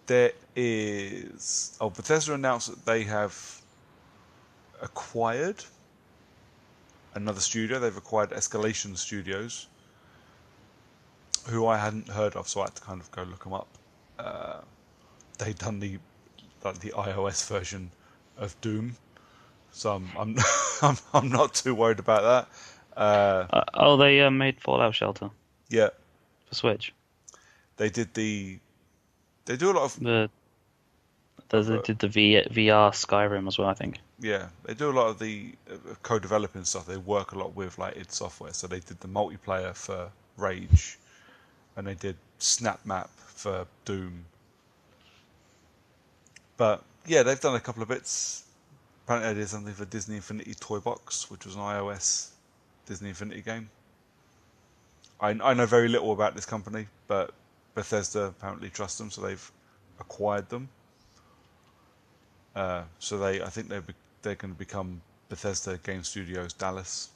B: There is... Oh, Bethesda announced that they have acquired another studio. They've acquired Escalation Studios, who I hadn't heard of, so I had to kind of go look them up. They've done the iOS version of Doom, so I'm I'm not too worried about that.
C: They made Fallout Shelter
B: Yeah,
C: for Switch.
B: they do a lot of
C: They did the VR Skyrim as well, I think.
B: yeah, they do a lot of the co-developing stuff. They work a lot with id Software, so they did the multiplayer for Rage, and they did Snap Map for Doom. But yeah, they've done a couple of bits. Apparently, they did something for Disney Infinity Toy Box, which was an iOS Disney Infinity game. I know very little about this company, but Bethesda apparently trusts them, so they've acquired them. So I think they're going to become Bethesda Game Studios Dallas.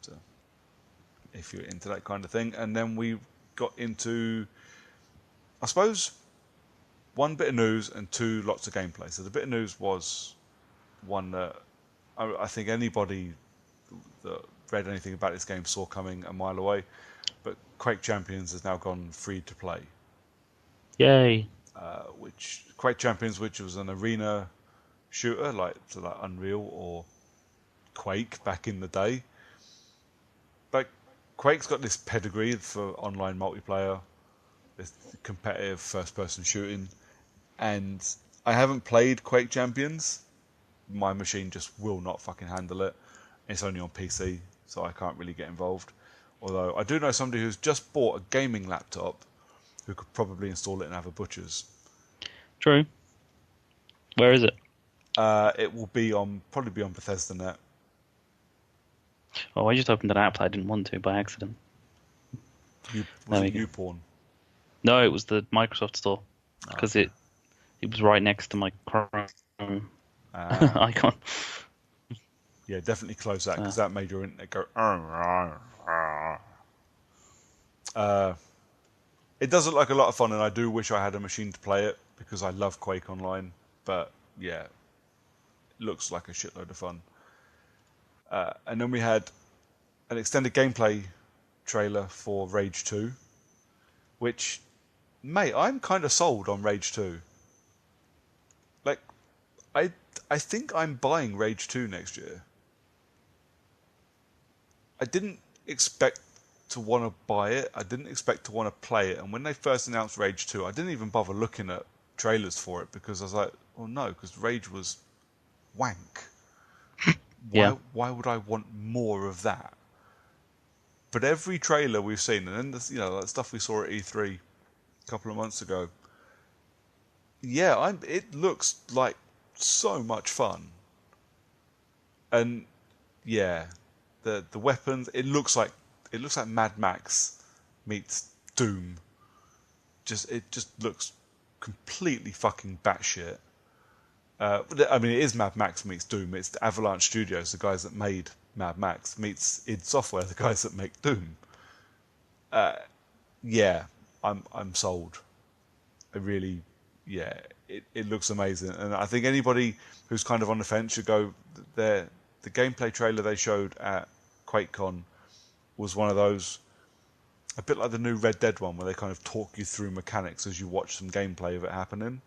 B: So if you're into that kind of thing, and then we got into, I suppose, one bit of news and two lots of gameplay. So the bit of news was one that I think anybody that read anything about this game saw coming a mile away. But Quake Champions has now gone free to play.
C: Yay!
B: Which Quake Champions, which was an arena shooter like Unreal or Quake back in the day. Like Quake's got this pedigree for online multiplayer, this competitive first-person shooting, and I haven't played Quake Champions. My machine just will not fucking handle it. It's only on PC, so I can't really get involved. Although I do know somebody who's just bought a gaming laptop who could probably install it and have a butcher's.
C: True. Where is it?
B: It will probably be on Bethesda Net.
C: Oh, I just opened an app that I didn't want to by accident.
B: Was it YouPorn?
C: No, it was the Microsoft Store because it was right next to my Chrome icon.
B: Yeah, definitely close that because that made your internet go. It does look like a lot of fun, and I do wish I had a machine to play it because I love Quake Online. But yeah, it looks like a shitload of fun. And then we had an extended gameplay trailer for Rage 2, which, mate, I'm kind of sold on Rage 2. Like, I think I'm buying Rage 2 next year. I didn't expect to want to buy it. I didn't expect to want to play it. And when they first announced Rage 2, I didn't even bother looking at trailers for it because I was like, well, no, because Rage was wank. Why would I want more of that? But every trailer we've seen, and then that stuff we saw at E3 a couple of months ago, it looks like so much fun. And yeah, the weapons, it looks like Mad Max meets Doom. It just looks completely fucking batshit. I mean, it is Mad Max meets Doom. It's the Avalanche Studios, the guys that made Mad Max, meets id Software, the guys that make Doom. Yeah, I'm sold. I really, yeah, it looks amazing, and I think anybody who's kind of on the fence should go. The gameplay trailer they showed at Quake-Con was one of those, a bit like the new Red Dead one, where they kind of talk you through mechanics as you watch some gameplay of it happening.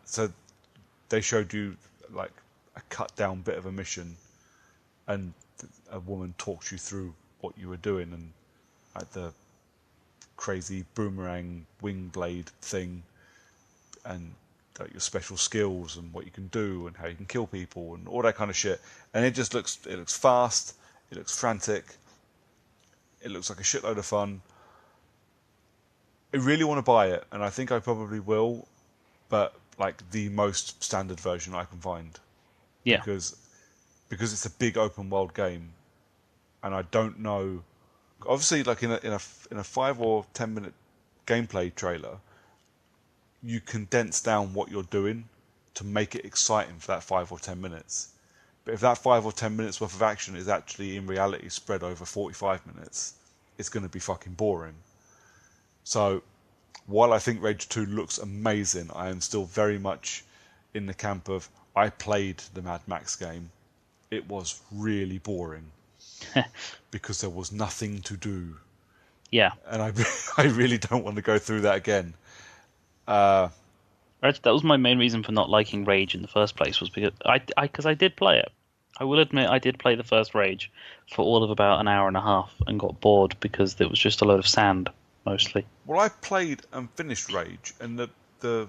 B: So they showed you like a cut down bit of a mission, and a woman talks you through what you were doing, and like the crazy boomerang wing blade thing, and like your special skills and what you can do and how you can kill people and all that kind of shit. And it looks fast, it looks frantic, it looks like a shitload of fun. I really want to buy it, and I think I probably will, but like the most standard version I can find.
C: Yeah.
B: Because it's a big open world game, and I don't know. Obviously, like in a 5 or 10 minute gameplay trailer, you condense down what you're doing to make it exciting for that 5 or 10 minutes. But if that 5 or 10 minutes worth of action is actually in reality spread over 45 minutes, it's going to be fucking boring. So, while I think Rage 2 looks amazing, I am still very much in the camp of, I played the Mad Max game. It was really boring because there was nothing to do.
C: Yeah.
B: And I really don't want to go through that again.
C: That was my main reason for not liking Rage in the first place, was because I did play it. I will admit I did play the first Rage for all of about an hour and a half and got bored because it was just a load of sand, mostly.
B: Well, I played and finished Rage, and the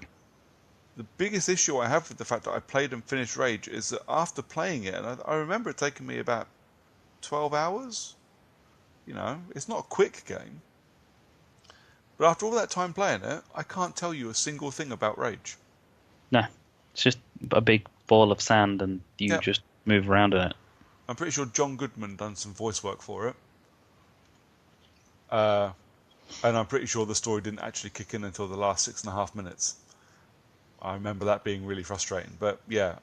B: biggest issue I have with the fact that I played and finished Rage is that after playing it, and I remember it taking me about 12 hours. You know, it's not a quick game. But after all that time playing it, I can't tell you a single thing about Rage.
C: No, it's just a big ball of sand and you just move around in it.
B: I'm pretty sure John Goodman done some voice work for it. And I'm pretty sure the story didn't actually kick in until the last 6.5 minutes. I remember that being really frustrating. But yeah,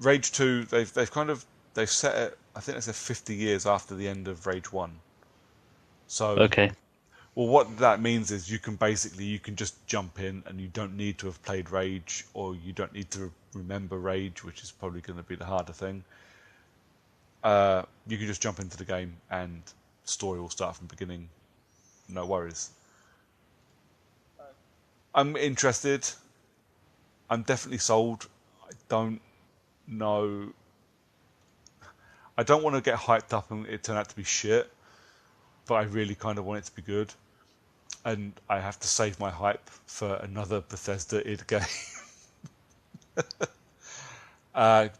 B: Rage 2, they've set it, I think they said 50 years after the end of Rage 1. So,
C: Okay.
B: well, what that means is you can just jump in and you don't need to have played Rage, or you don't need to remember Rage, which is probably going to be the harder thing. You can just jump into the game and story will start from the beginning. No worries. I'm interested. I'm definitely sold. I don't know. I don't want to get hyped up and it turn out to be shit, but I really kind of want it to be good. And I have to save my hype for another Bethesda id game.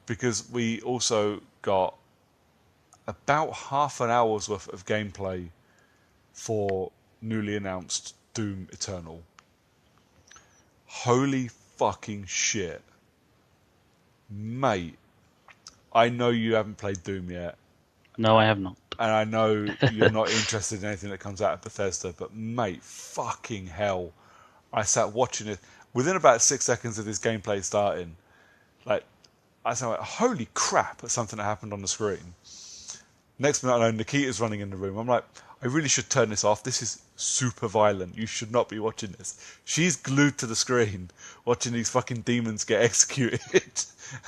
B: Because we also got about half an hour's worth of gameplay for newly announced Doom Eternal. Holy fucking shit. Mate, I know you haven't played Doom yet,
C: No, I have not.
B: and I know you're not interested in anything that comes out of Bethesda, but mate, fucking hell. I sat watching it. Within about 6 seconds of this gameplay starting, like, I said, like, holy crap, at something that happened on the screen. Next minute I know Nikita's running in the room. I'm like, I really should turn this off. This is super violent. You should not be watching this. She's glued to the screen watching these fucking demons get executed.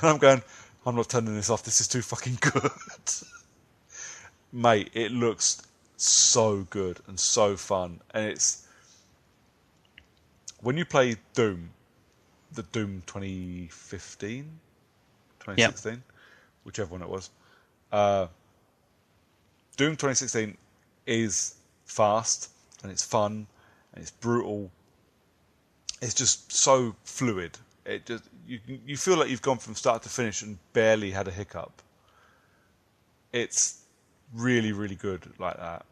B: And I'm going, I'm not turning this off. This is too fucking good. Mate, it looks so good and so fun. And it's... When you play Doom, the Doom 2015,
C: Yeah.
B: 2016, whichever one it was, Doom 2016 is fast and it's fun and it's brutal. It's just so fluid. It just you feel like you've gone from start to finish and barely had a hiccup. It's really, really good like that.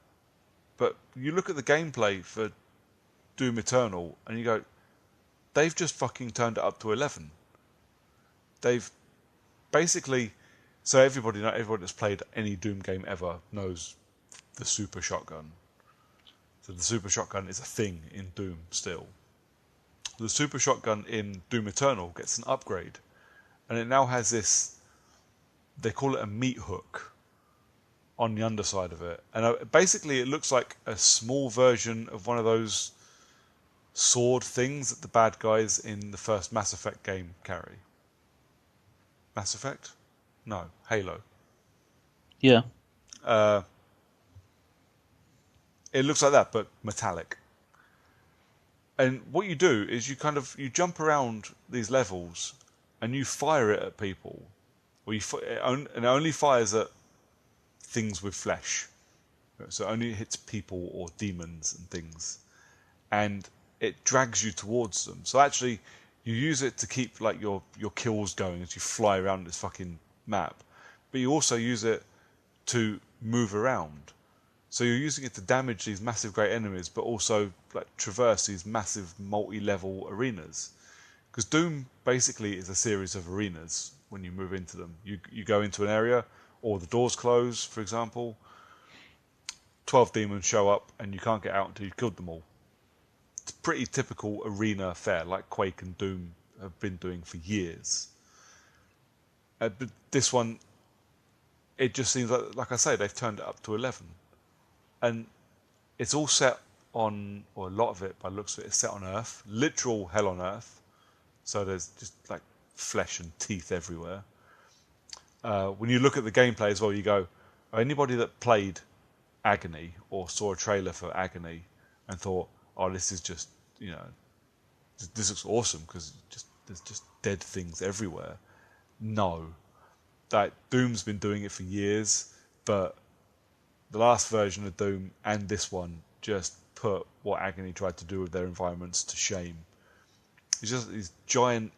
B: But you look at the gameplay for Doom Eternal and you go, they've just fucking turned it up to 11. They've basically... So everybody that's played any Doom game ever knows the super shotgun. So the super shotgun is a thing in Doom still. The super shotgun in Doom Eternal gets an upgrade, and it now has this... They call it a meat hook on the underside of it, and basically it looks like a small version of one of those sword things that the bad guys in the first Mass Effect game carry. Mass Effect? No, Halo.
C: Yeah.
B: It looks like that, but metallic. And what you do is you jump around these levels and you fire it at people, or and it only fires at things with flesh. So it only hits people or demons and things, and it drags you towards them. So actually, you use it to keep like your kills going as you fly around this fucking map, but you also use it to move around. So you're using it to damage these massive great enemies, but also like traverse these massive multi-level arenas. Because Doom basically is a series of arenas when you move into them. You go into an area, or the doors close, for example. 12 demons show up, and you can't get out until you've killed them all. It's a pretty typical arena fare, like Quake and Doom have been doing for years. But this one, it just seems like I say, they've turned it up to 11. And it's all set on, or a lot of it, by the looks of it, is set on Earth. Literal hell on Earth. So there's just like flesh and teeth everywhere. When you look at the gameplay as well, you go, anybody that played Agony or saw a trailer for Agony and thought, oh, this is just, this looks awesome because there's just dead things everywhere. No. Like, Doom's been doing it for years, but the last version of Doom and this one just put what Agony tried to do with their environments to shame. It's just these giant,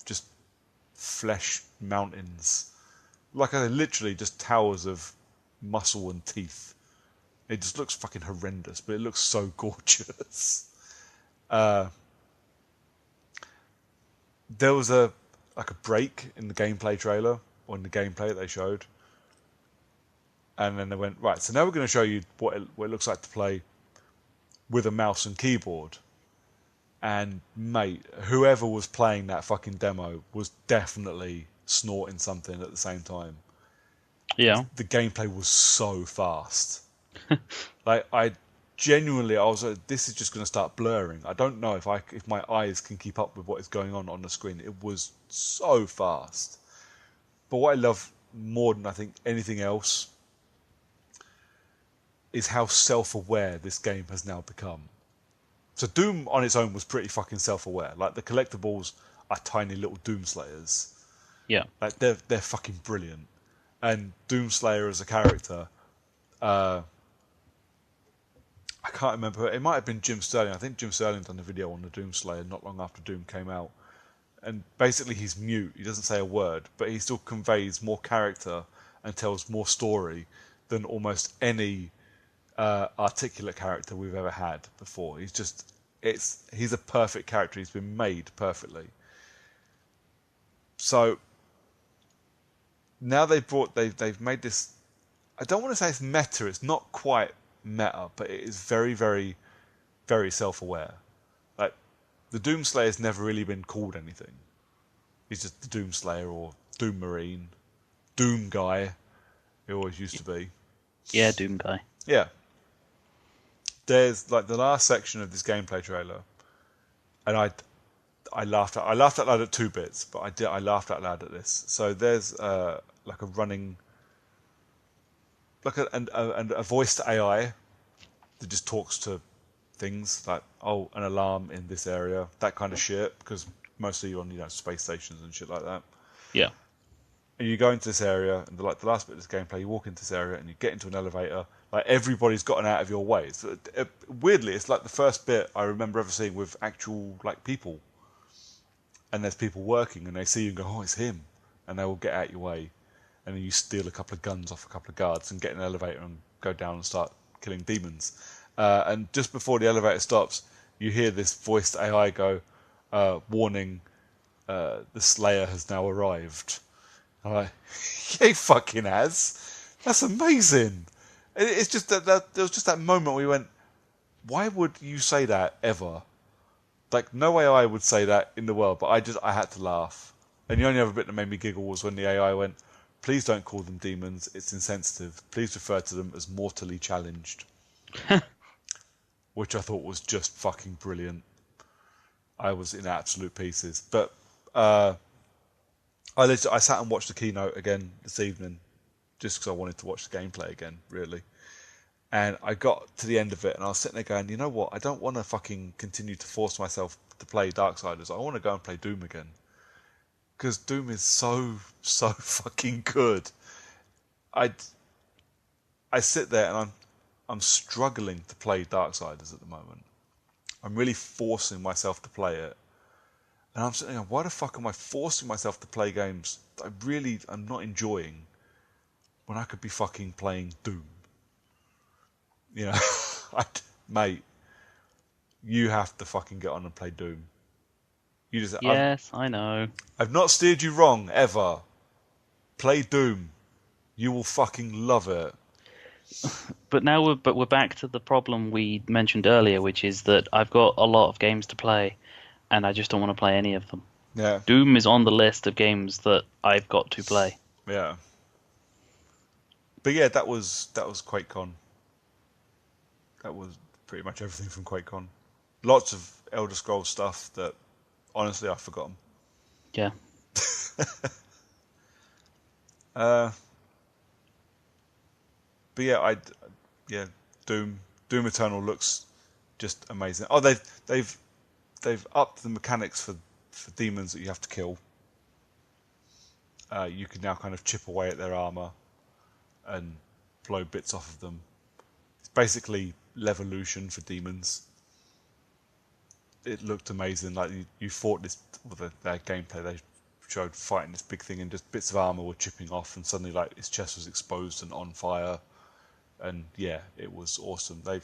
B: just flesh mountains. Like I said, literally just towers of muscle and teeth. It just looks fucking horrendous, but it looks so gorgeous. There was a break in the gameplay trailer, or in the gameplay that they showed. And then they went, right, so now we're going to show you what it looks like to play with a mouse and keyboard. And, mate, whoever was playing that fucking demo was definitely snorting something at the same time.
C: Yeah.
B: The gameplay was so fast. Like, I genuinely, I was like, this is just going to start blurring. I don't know if my eyes can keep up with what is going on the screen. It was so fast. But what I love more than I think anything else is how self-aware this game has now become. So Doom on its own was pretty fucking self-aware. Like, the collectibles are tiny little Doomslayers.
C: Yeah.
B: Like, they're fucking brilliant. And Doomslayer as a character, I can't remember. It might have been Jim Sterling. I think Jim Sterling done a video on the Doomslayer not long after Doom came out. And basically he's mute. He doesn't say a word, but he still conveys more character and tells more story than almost any articulate character we've ever had before. He's a perfect character. He's been made perfectly. So now they've made this. I don't want to say it's meta. It's not quite meta, but it is very, very, very self-aware. Like, the Doomslayer's never really been called anything. He's just the Doomslayer or Doom Marine, Doom Guy. He always used to be.
C: Yeah, Doom Guy.
B: Yeah. There's like the last section of this gameplay trailer, and I laughed out loud at 2 bits, but I laughed out loud at this. So there's like a running, like a voiced AI that just talks to things like, oh, an alarm in this area, that kind of shit, because mostly you're on, space stations and shit like that.
C: Yeah.
B: And you go into this area, and the last bit of this gameplay, you walk into this area and you get into an elevator. Like, everybody's gotten out of your way. So, weirdly, it's like the first bit I remember ever seeing with actual like people. And there's people working, and they see you and go, oh, it's him, and they will get out your way, and then you steal a couple of guns off a couple of guards and get in an elevator and go down and start killing demons. And just before the elevator stops, you hear this voiced AI go, warning, the Slayer has now arrived. I'm like, yeah, he fucking has. That's amazing. It's just that there was just that moment where we went, why would you say that ever? Like, no AI would say that in the world, but I had to laugh. And the only other bit that made me giggle was when the AI went, please don't call them demons, it's insensitive. Please refer to them as mortally challenged. Which I thought was just fucking brilliant. I was in absolute pieces. But I sat and watched the keynote again this evening, just because I wanted to watch the gameplay again, really. And I got to the end of it, and I was sitting there going, you know what? I don't want to fucking continue to force myself to play Darksiders. I want to go and play Doom again. Because Doom is so fucking good. I sit there and I'm struggling to play Darksiders at the moment. I'm really forcing myself to play it. And I'm sitting there, why the fuck am I forcing myself to play games that I'm not enjoying when I could be fucking playing Doom? You know, mate, you have to fucking get on and play Doom.
C: Yes, I know.
B: I've not steered you wrong, ever. Play Doom. You will fucking love it.
C: But now we're back to the problem we mentioned earlier, which is that I've got a lot of games to play, and I just don't want to play any of them.
B: Yeah.
C: Doom is on the list of games that I've got to play.
B: Yeah. But yeah, that was Quake-Con. That was pretty much everything from Quake-Con. Lots of Elder Scrolls stuff that, honestly, I've forgotten.
C: Yeah.
B: But yeah, Doom Eternal looks just amazing. Oh, they've upped the mechanics for demons that you have to kill. You can now kind of chip away at their armor and blow bits off of them. It's basically Levolution for demons. It looked amazing. Like, you fought this with their gameplay. They showed fighting this big thing, and just bits of armor were chipping off, and suddenly, like, his chest was exposed and on fire. And yeah, it was awesome. The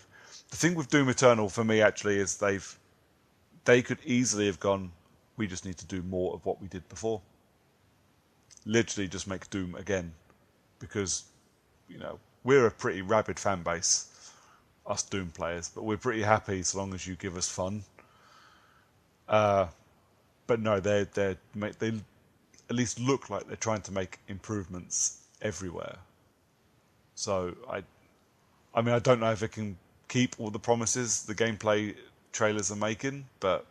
B: thing with Doom Eternal for me actually is they could easily have gone, we just need to do more of what we did before. Literally just make Doom again, because we're a pretty rabid fan base, us Doom players, but we're pretty happy so long as you give us fun. But no, they at least look like they're trying to make improvements everywhere. So I mean, I don't know if it can keep all the promises the gameplay trailers are making, but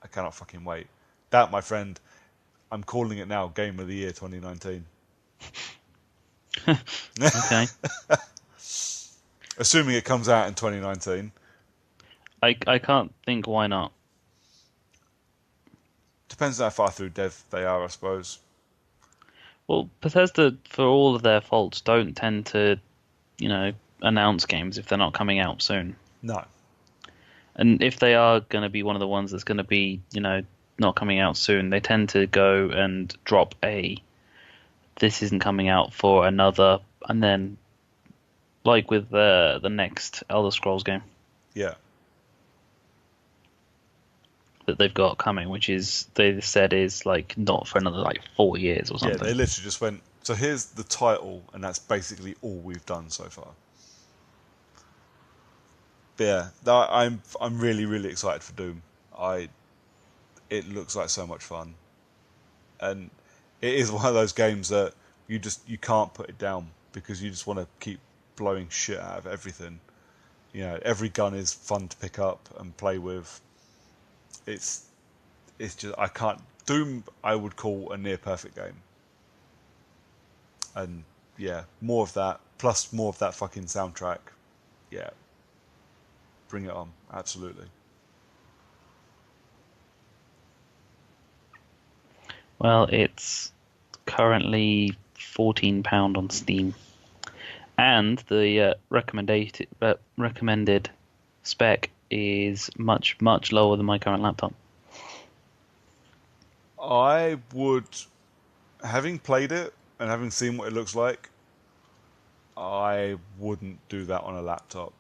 B: I cannot fucking wait. That, my friend, I'm calling it now, Game of the Year 2019.
C: Okay.
B: Assuming it comes out in 2019.
C: I can't think why not.
B: Depends on how far through dev they are, I suppose.
C: Well, Bethesda, for all of their faults, don't tend to, announce games if they're not coming out soon.
B: No.
C: And if they are going to be one of the ones that's going to be, not coming out soon, they tend to go and drop this isn't coming out for another, and then, like with the next Elder Scrolls game
B: Yeah.
C: that they've got coming, which is, they said is like not for another like 4 years or
B: Yeah,
C: something.
B: they literally just went, so here's the title, and that's basically all we've done so far. But yeah, I'm really, really excited for Doom. It looks like so much fun. And it is one of those games that you can't put it down because you just want to keep blowing shit out of everything. Every gun is fun to pick up and play with. It's just, I can't. Doom I would call a near perfect game. And yeah, more of that, plus more of that fucking soundtrack. Yeah. Bring it on, absolutely.
C: Well, it's currently £14 on Steam, and the recommended spec is much lower than my current laptop.
B: I would, having played it and having seen what it looks like, I wouldn't do that on a laptop.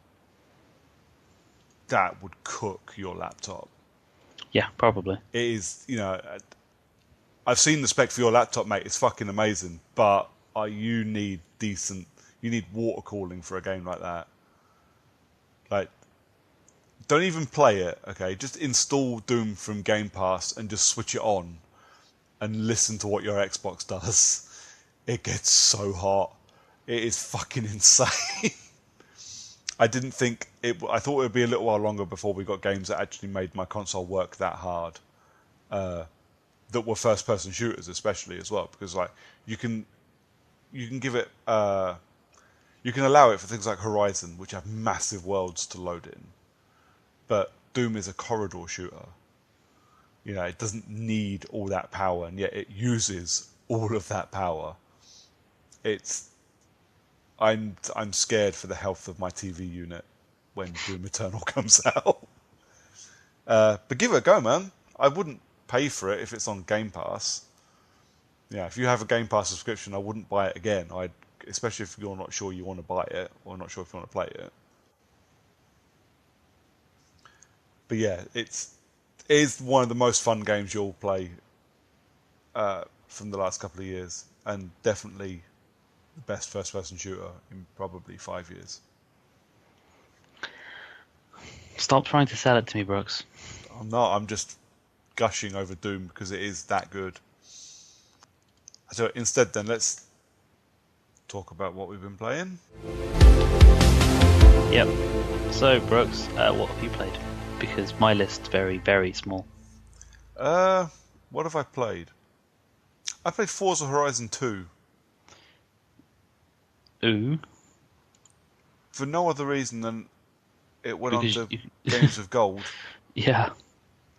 B: That would cook your laptop.
C: Yeah, probably.
B: It is, I've seen the spec for your laptop, mate. It's fucking amazing, but you need water cooling for a game like that. Like, don't even play it, okay? Just install Doom from Game Pass and just switch it on and listen to what your Xbox does. It gets so hot. It is fucking insane. I didn't think I thought it would be a little while longer before we got games that actually made my console work that hard. That were first-person shooters, especially as well, because like you can give it, you can allow it for things like Horizon, which have massive worlds to load in, but Doom is a corridor shooter. It doesn't need all that power, and yet it uses all of that power. I'm scared for the health of my TV unit when Doom Eternal comes out. But give it a go, man. I wouldn't pay for it if it's on Game Pass. Yeah, if you have a Game Pass subscription, I wouldn't buy it again. Especially if you're not sure you want to buy it or not sure if you want to play it. But yeah, it is one of the most fun games you'll play from the last couple of years, and definitely the best first-person shooter in probably 5 years.
C: Stop trying to sell it to me, Brooks.
B: I'm not. I'm just gushing over Doom because it is that good. So instead, then, let's talk about what we've been playing.
C: Yep. So, Brooks, what have you played? Because my list's very, very small.
B: What have I played? I played Forza Horizon 2.
C: Ooh.
B: For no other reason than it went on
C: Because
B: to Games with Gold.
C: Yeah.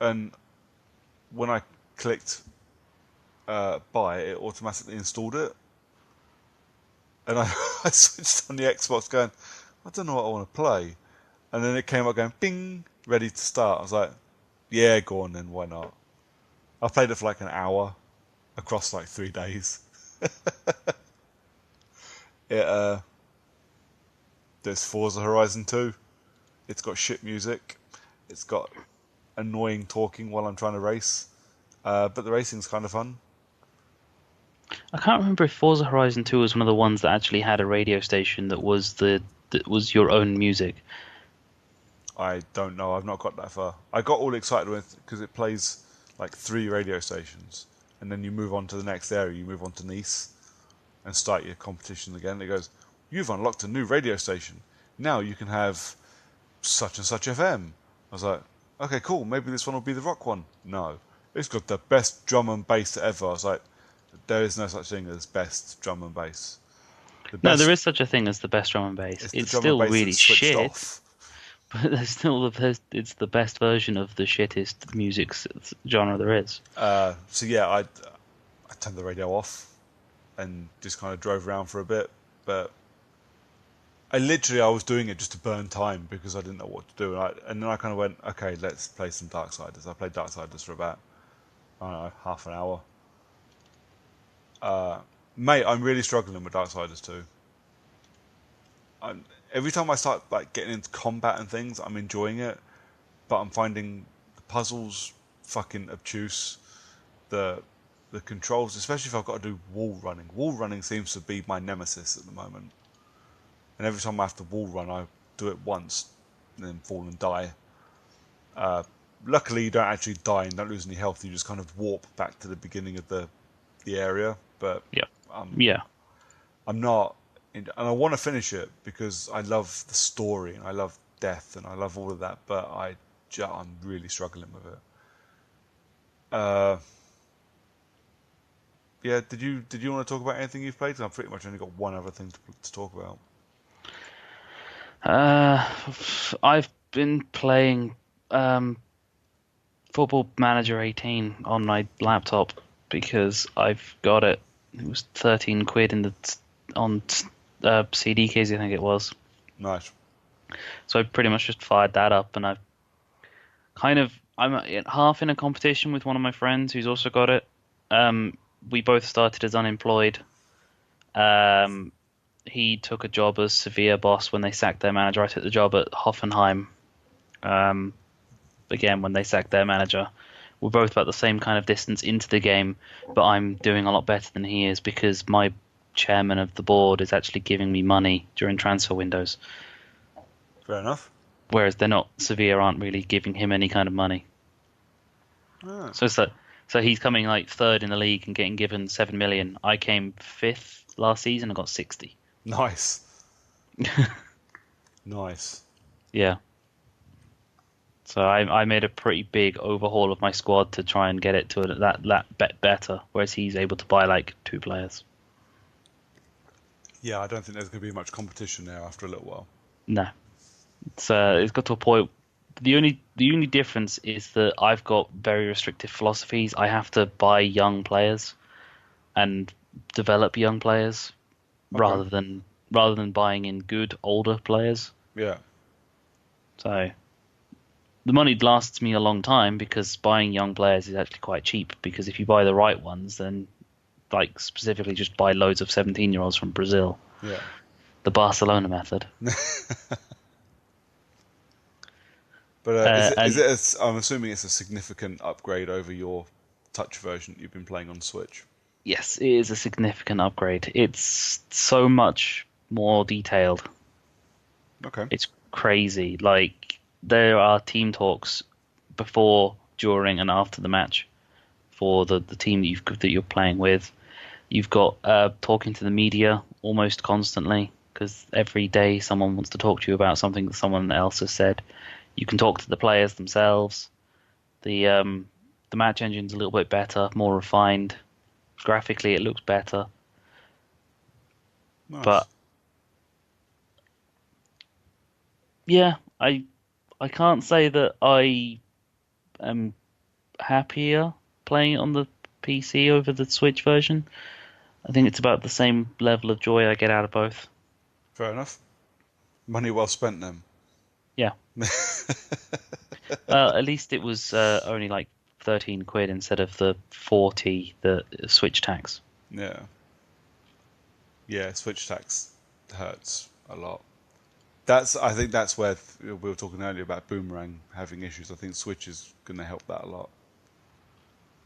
B: And when I clicked buy, it automatically installed it. And I switched on the Xbox going, I don't know what I want to play. And then it came up going, bing, ready to start. I was like, yeah, go on then, why not? I played it for like an hour across like 3 days. There's Forza Horizon 2. It's got shit music. It's got annoying talking while I'm trying to race. But the racing's kind of fun.
C: I can't remember if Forza Horizon 2 was one of the ones that actually had a radio station that was your own music.
B: I don't know. I've not got that far. I got all excited with because it plays like 3 radio stations, and then you move on to the next area. You move on to Nice and start your competition again. It goes, you've unlocked a new radio station. Now you can have such and such FM. I was like, okay, cool. Maybe this one will be the rock one. No, it's got the best drum and bass ever. I was like, there is no such thing as best drum and bass. The
C: No, there
B: best
C: is such a thing as the best drum and bass.
B: is the
C: It's
B: drum and
C: still
B: bass
C: really
B: that's switched
C: shit,
B: off.
C: but there's still it's the best version of the shittest music genre there is.
B: So yeah, I turned the radio off and just kind of drove around for a bit. But I was doing it just to burn time because I didn't know what to do. And then I kind of went, okay, let's play some Darksiders. I played Darksiders for about, I don't know, half an hour. Mate, I'm really struggling with Darksiders 2. Every time I start like getting into combat and things, I'm enjoying it, but I'm finding the puzzles fucking obtuse. The the controls, especially if I've got to do wall running. Wall running seems to be my nemesis at the moment. And every time I have to wall run, I do it once and then fall and die. Luckily, you don't actually die and don't lose any health. You just kind of warp back to the beginning of the area. But
C: Yeah,
B: um,
C: yeah.
B: I'm not, and I want to finish it because I love the story and I love death and I love all of that. But I'm really struggling with it. Yeah, did you want to talk about anything you've played? 'Cause I've pretty much only got one other thing to talk about.
C: Uh, I've been playing Football Manager 18 on my laptop because I've got it. It was 13 quid on CD keys, I think it was.
B: Nice.
C: So I pretty much just fired that up, and I'm half in a competition with one of my friends who's also got it. We both started as unemployed. Um, he took a job as Sevilla boss when they sacked their manager. I took the job at Hoffenheim. Um, Again, when they sacked their manager. We're both about the same kind of distance into the game, but I'm doing a lot better than he is because my chairman of the board is actually giving me money during transfer windows,
B: Fair enough.
C: whereas Sevilla aren't really giving him any kind of money.
B: Ah,
C: So he's coming like third in the league and getting given 7 million. I came fifth last season and got 60.
B: nice. Nice.
C: Yeah. So I made a pretty big overhaul of my squad to try and get it to that better, whereas he's able to buy like 2 players.
B: Yeah, I don't think there's going to be much competition there after a little while.
C: No, it's got to a point. The only difference is that I've got very restrictive philosophies. I have to buy young players and develop young players rather than buying in good older players.
B: Yeah.
C: So the money lasts me a long time because buying young players is actually quite cheap. Because if you buy the right ones, then like specifically just buy loads of 17-year-olds from Brazil.
B: Yeah.
C: The Barcelona method.
B: But
C: And
B: I'm assuming it's a significant upgrade over your touch version you've been playing on Switch.
C: yes, it is a significant upgrade. It's so much more detailed.
B: Okay.
C: It's crazy. Like there are team talks before, during, and after the match for the team that you're playing with. You've got talking to the media almost constantly because every day someone wants to talk to you about something that someone else has said. You can talk to the players themselves. The match engine's a little bit better, more refined. Graphically, it looks better.
B: Nice.
C: But yeah, I can't say that I am happier playing it on the PC over the Switch version. I think it's about the same level of joy I get out of both.
B: Fair enough. Money well spent then.
C: Yeah. At least it was only like 13 quid instead of the 40 the Switch tax.
B: Yeah. Yeah, Switch tax hurts a lot. I think that's where we were talking earlier about Boomerang having issues. I think Switch is going to help that a lot.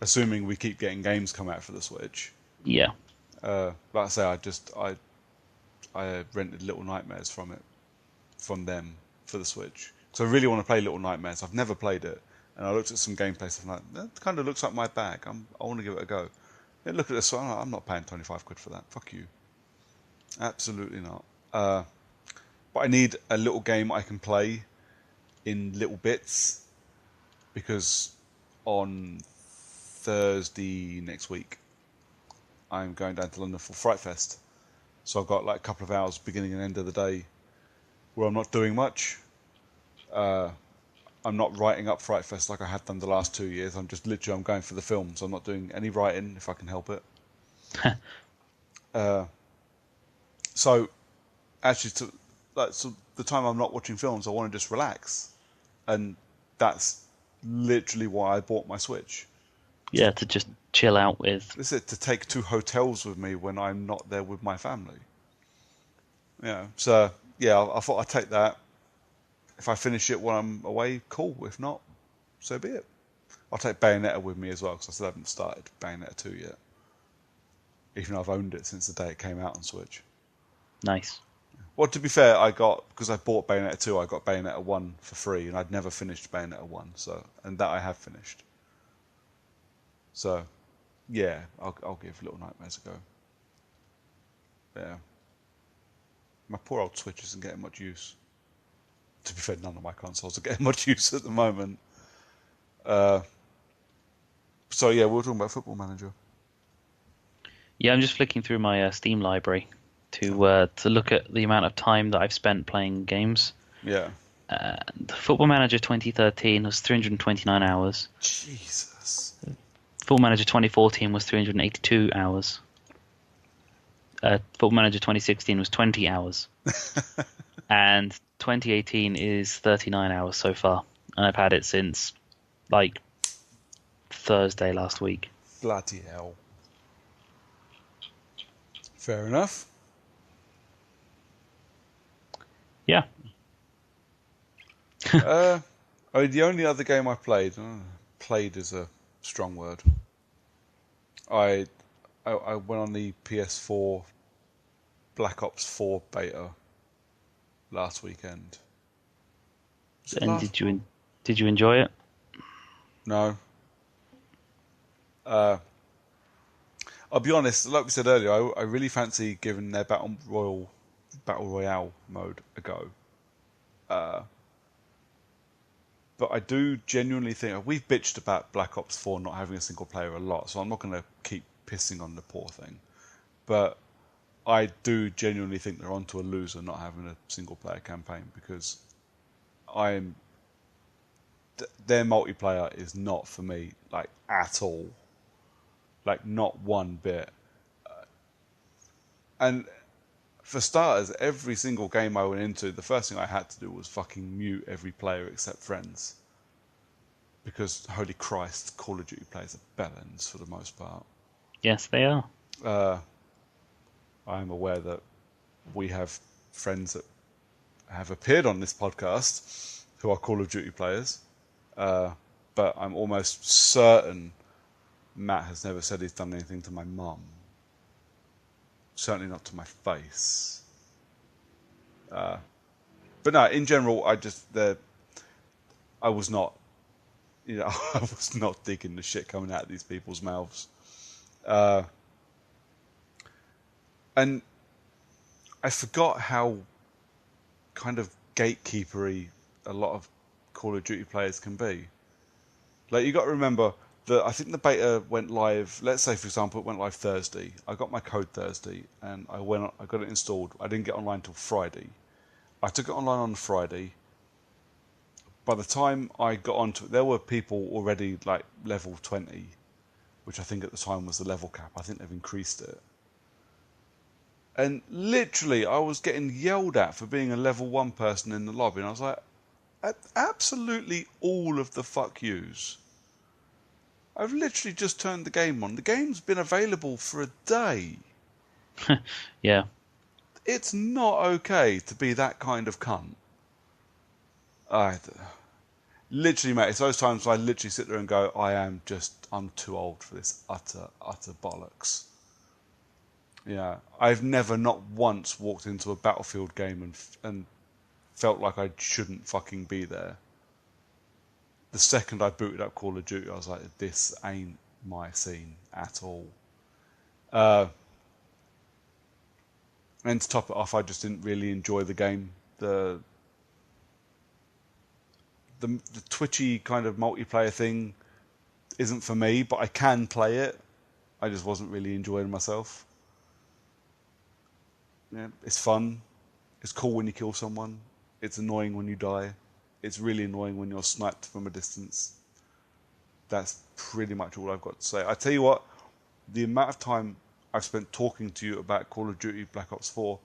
B: Assuming we keep getting games come out for the Switch.
C: Yeah.
B: Like I say, I rented Little Nightmares from them for the Switch. So I really want to play Little Nightmares. I've never played it, and I looked at some gameplay stuff and I'm like, that kind of looks like my bag. I want to give it a go. Then look at this one. I'm not paying 25 quid for that. Fuck you. Absolutely not. But I need a little game I can play in little bits, because on Thursday next week I'm going down to London for Fright Fest. So I've got like a couple of hours beginning and end of the day where I'm not doing much. I'm not writing up Fright Fest like I have done the last 2 years. I'm going for the film, so I'm not doing any writing if I can help it. So actually, so the time I'm not watching films, I want to just relax, and that's literally why I bought my Switch.
C: Yeah, to just chill out with.
B: This is to take to hotels with me when I'm not there with my family. Yeah. So yeah, I thought I'd take that. If I finish it while I'm away, cool. If not, so be it. I'll take Bayonetta with me as well, because I still haven't started Bayonetta 2 yet. Even though I've owned it since the day it came out on Switch.
C: Nice.
B: Well, to be fair, because I bought Bayonetta 2, I got Bayonetta 1 for free, and I'd never finished Bayonetta 1, and that I have finished. So, yeah, I'll give Little Nightmares a go. Yeah. My poor old Switch isn't getting much use. To be fair, none of my consoles are getting much use at the moment. So yeah, we were talking about Football Manager.
C: Yeah, I'm just flicking through my Steam library to look at the amount of time that I've spent playing games.
B: Yeah.
C: And Football Manager 2013 was 329 hours.
B: Jesus.
C: Football Manager 2014 was 382 hours. Football Manager 2016 was 20 hours. And 2018 is 39 hours so far. And I've had it since, like, Thursday last week.
B: Bloody hell. Fair enough.
C: Yeah.
B: The only other game I played is a strong word. I went on the PS4 Black Ops 4 beta last weekend.
C: And did you enjoy it?
B: No. I'll be honest, like we said earlier, I really fancy giving their Battle Royale mode a go. But I do genuinely think we've bitched about Black Ops 4 not having a single player a lot, so I'm not going to keep pissing on the poor thing. But I do genuinely think they're onto a loser not having a single player campaign, because their multiplayer is not for me, like, at all. Like, not one bit. And for starters, every single game I went into, the first thing I had to do was fucking mute every player except friends. Because, holy Christ, Call of Duty players are bellends for the most part.
C: Yes, they are.
B: I am aware that we have friends that have appeared on this podcast who are Call of Duty players. But I'm almost certain Matt has never said he's done anything to my mum. Certainly not to my face. But no, in general, I was not, I was not digging the shit coming out of these people's mouths. And I forgot how kind of gatekeepery a lot of Call of Duty players can be. Like, you got to remember that I think the beta went live, let's say, for example, it went live Thursday. I got my code Thursday, and I got it installed. I didn't get online till Friday. I took it online on Friday. By the time I got onto it, there were people already, like, level 20, which I think at the time was the level cap. I think they've increased it. And literally, I was getting yelled at for being a level 1 person in the lobby, and I was like, absolutely all of the fuck yous. I've literally just turned the game on. The game's been available for a day.
C: Yeah.
B: It's not okay to be that kind of cunt. Literally, mate, it's those times I literally sit there and go, I'm too old for this utter bollocks. Yeah, I've never, not once, walked into a Battlefield game and felt like I shouldn't fucking be there. The second I booted up Call of Duty, I was like, this ain't my scene at all. And to top it off, I just didn't really enjoy the game. the twitchy kind of multiplayer thing isn't for me, but I can play it. I just wasn't really enjoying myself. Yeah, it's fun. It's cool when you kill someone. It's annoying when you die. It's really annoying when you're sniped from a distance. That's pretty much all I've got to say. I tell you what, the amount of time I've spent talking to you about Call of Duty Black Ops 4,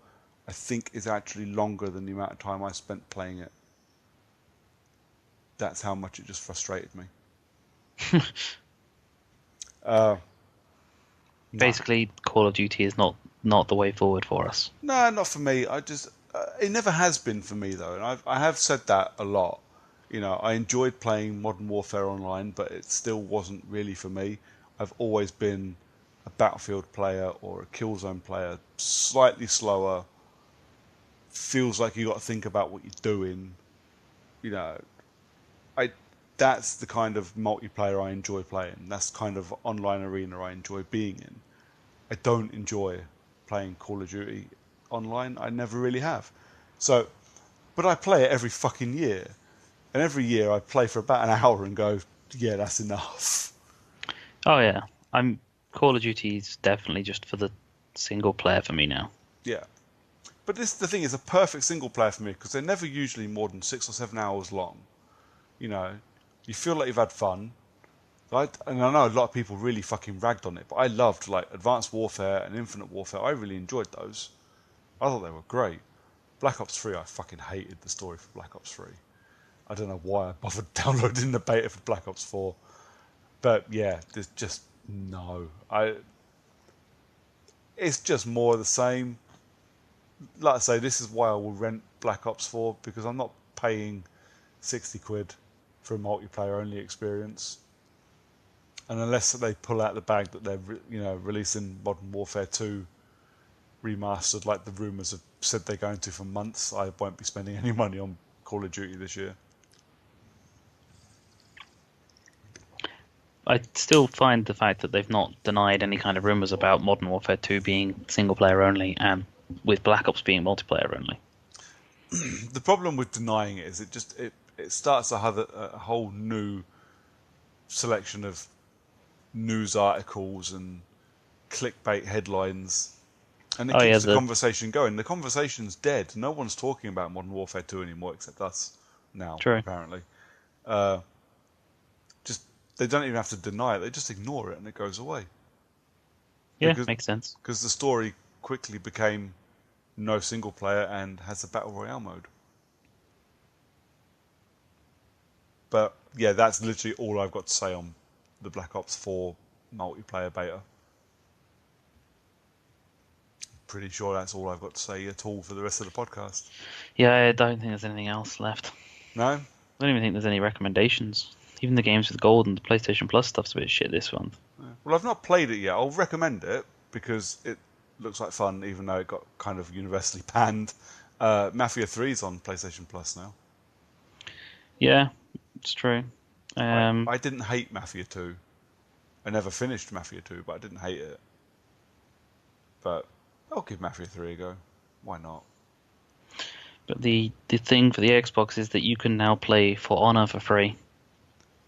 B: I think is actually longer than the amount of time I spent playing it. That's how much it just frustrated me. No.
C: Basically, Call of Duty is not the way forward for us.
B: No, not for me. It never has been for me though, and I have said that a lot. You know, I enjoyed playing Modern Warfare Online, but it still wasn't really for me. I've always been a Battlefield player or a Killzone player, slightly slower. Feels like you got to think about what you're doing. You know, that's the kind of multiplayer I enjoy playing. That's the kind of online arena I enjoy being in. I don't enjoy playing Call of Duty online. I never really have. So, but I play it every fucking year. And every year I play for about an hour and go, yeah, that's enough.
C: Oh yeah, Call of Duty is definitely just for the single player for me now.
B: Yeah. But the thing is a perfect single player for me because they're never usually more than 6 or 7 hours long. You know, you feel like you've had fun. And I know a lot of people really fucking ragged on it, but I loved like Advanced Warfare and Infinite Warfare. I really enjoyed those. I thought they were great. Black Ops 3, I fucking hated the story for Black Ops 3. I don't know why I bothered downloading the beta for Black Ops 4. But yeah, there's just no. It's just more of the same. Like I say, this is why I will rent Black Ops 4 because I'm not paying 60 quid for a multiplayer only experience. And unless they pull out the bag that they're releasing Modern Warfare 2 remastered, like the rumours have said they're going to for months, I won't be spending any money on Call of Duty this year.
C: I still find the fact that they've not denied any kind of rumors about Modern Warfare 2 being single player only and with Black Ops being multiplayer only.
B: The problem with denying it is it starts a whole new selection of news articles and clickbait headlines, and it keeps the conversation going. The conversation's dead. No one's talking about Modern Warfare 2 anymore except us now.
C: True.
B: Apparently. They don't even have to deny it. They just ignore it and it goes away.
C: Yeah, makes sense.
B: Because the story quickly became no single player and has a battle royale mode. But yeah, that's literally all I've got to say on the Black Ops 4 multiplayer beta. Pretty sure that's all I've got to say at all for the rest of the podcast.
C: Yeah, I don't think there's anything else left.
B: No?
C: I don't even think there's any recommendations. Even the games with gold and the PlayStation Plus stuff's a bit shit this month.
B: Well, I've not played it yet. I'll recommend it because it looks like fun, even though it got kind of universally panned. Mafia 3's on PlayStation Plus now.
C: Yeah, it's true.
B: I didn't hate Mafia 2. I never finished Mafia 2, but I didn't hate it. But I'll give Mafia 3 a go. Why not?
C: But the thing for the Xbox is that you can now play For Honor for free.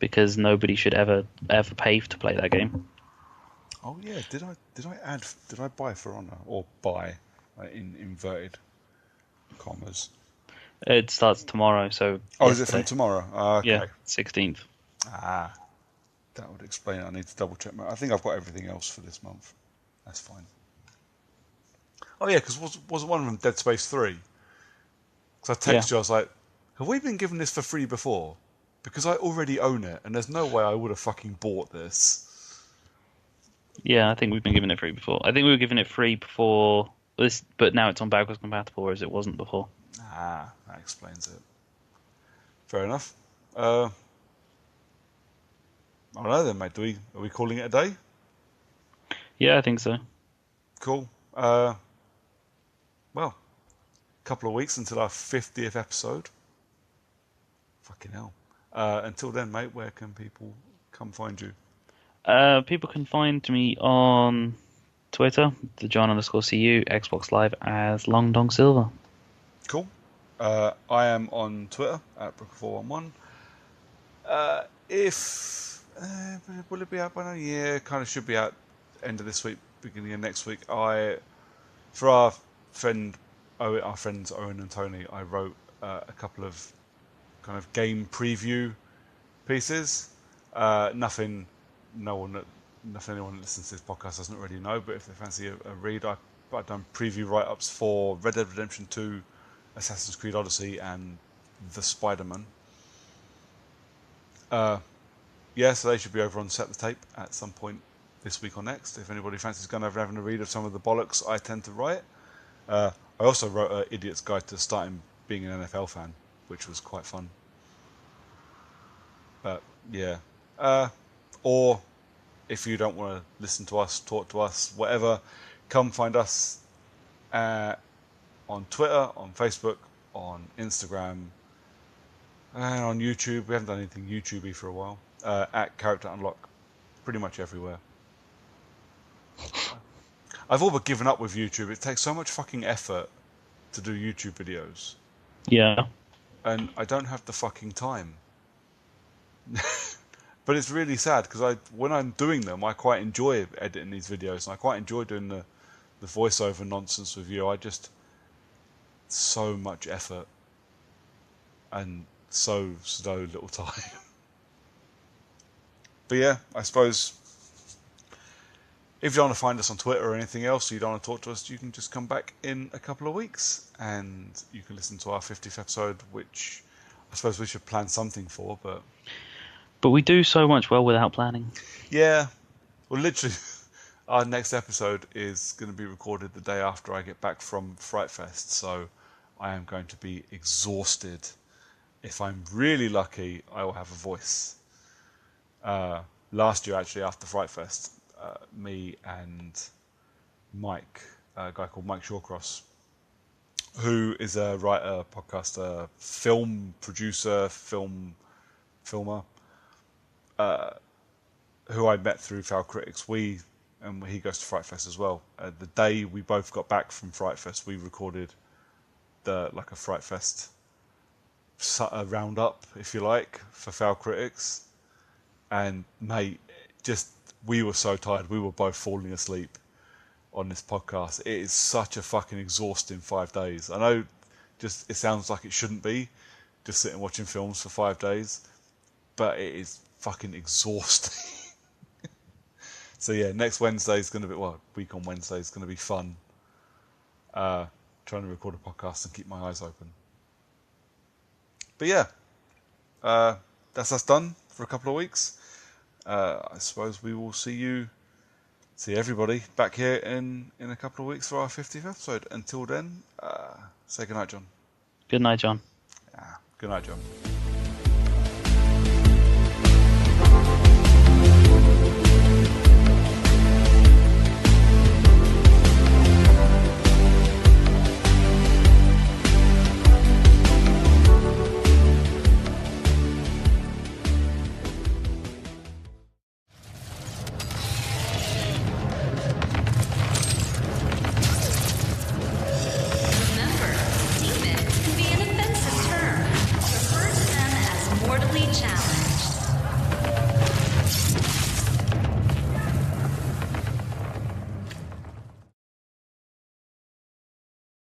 C: Because nobody should ever pay to play that game.
B: Oh yeah, did I buy For Honor or buy in inverted commas?
C: It starts tomorrow, so.
B: Oh, yesterday. Is it from tomorrow? Okay.
C: Yeah, 16th.
B: Ah, that would explain it. I need to double check. I think I've got everything else for this month. That's fine. Oh yeah, because wasn't one of them Dead Space 3? Because I texted you, I was like, have we been given this for free before? Because I already own it, and there's no way I would have fucking bought this.
C: Yeah, I think we've been given it free before. I think we were given it free before this, but now it's on backwards compatible, whereas it wasn't before.
B: Ah, that explains it. Fair enough. I don't know then, mate. Are we calling it a day?
C: Yeah, I think so.
B: Cool. Well, a couple of weeks until our 50th episode. Fucking hell. Until then, mate, where can people come find you?
C: People can find me on Twitter, the John_CU, Xbox Live as Long Dong Silver.
B: Cool. I am on Twitter at Brooker411. If will it be out by now? Yeah, kind of should be out end of this week, beginning of next week. For our friends Owen and Tony, I wrote a couple of kind of game preview pieces. Nothing anyone that listens to this podcast doesn't already know, but if they fancy a read, I've done preview write-ups for Red Dead Redemption 2, Assassin's Creed Odyssey, and the Spider-Man. So they should be over on Set the Tape at some point this week or next. If anybody fancies going over and having a read of some of the bollocks I tend to write. I also wrote an Idiot's Guide to Starting Being an NFL Fan, which was quite fun. But yeah. Or if you don't want to listen to us, talk to us, whatever, come find us on Twitter, on Facebook, on Instagram, and on YouTube. We haven't done anything YouTube-y for a while. At Character Unlock, pretty much everywhere. I've all but given up with YouTube. It takes so much fucking effort to do YouTube videos.
C: Yeah.
B: And I don't have the fucking time. But it's really sad because when I'm doing them, I quite enjoy editing these videos, and I quite enjoy doing the voiceover nonsense with you. So much effort and so little time. But yeah, I suppose if you don't want to find us on Twitter or anything else, or you don't want to talk to us, you can just come back in a couple of weeks and you can listen to our 50th episode, which I suppose we should plan something for, but
C: we do so much well without planning.
B: Yeah. Well, literally, our next episode is going to be recorded the day after I get back from Fright Fest, so I am going to be exhausted. If I'm really lucky, I will have a voice. Last year, actually, after Fright Fest, me and Mike, a guy called Mike Shawcross, who is a writer, podcaster, film producer, filmer, who I met through Foul Critics. He goes to Fright Fest as well. The day we both got back from Fright Fest, we recorded a Fright Fest roundup, if you like, for Foul Critics. And mate, we were so tired. We were both falling asleep on this podcast. It is such a fucking exhausting 5 days. I know, it sounds like it shouldn't be, just sitting watching films for 5 days, but it is fucking exhausting. So yeah, next Wednesday is going to be, week on Wednesday is going to be fun. Trying to record a podcast and keep my eyes open. But yeah, that's us done for a couple of weeks. I suppose we will see everybody back here in a couple of weeks for our 50th episode. Until then, say goodnight, John.
C: Good night, John.
B: Yeah, good night, John.
A: Remember, demon can be an offensive term. Refer to them as mortally challenged.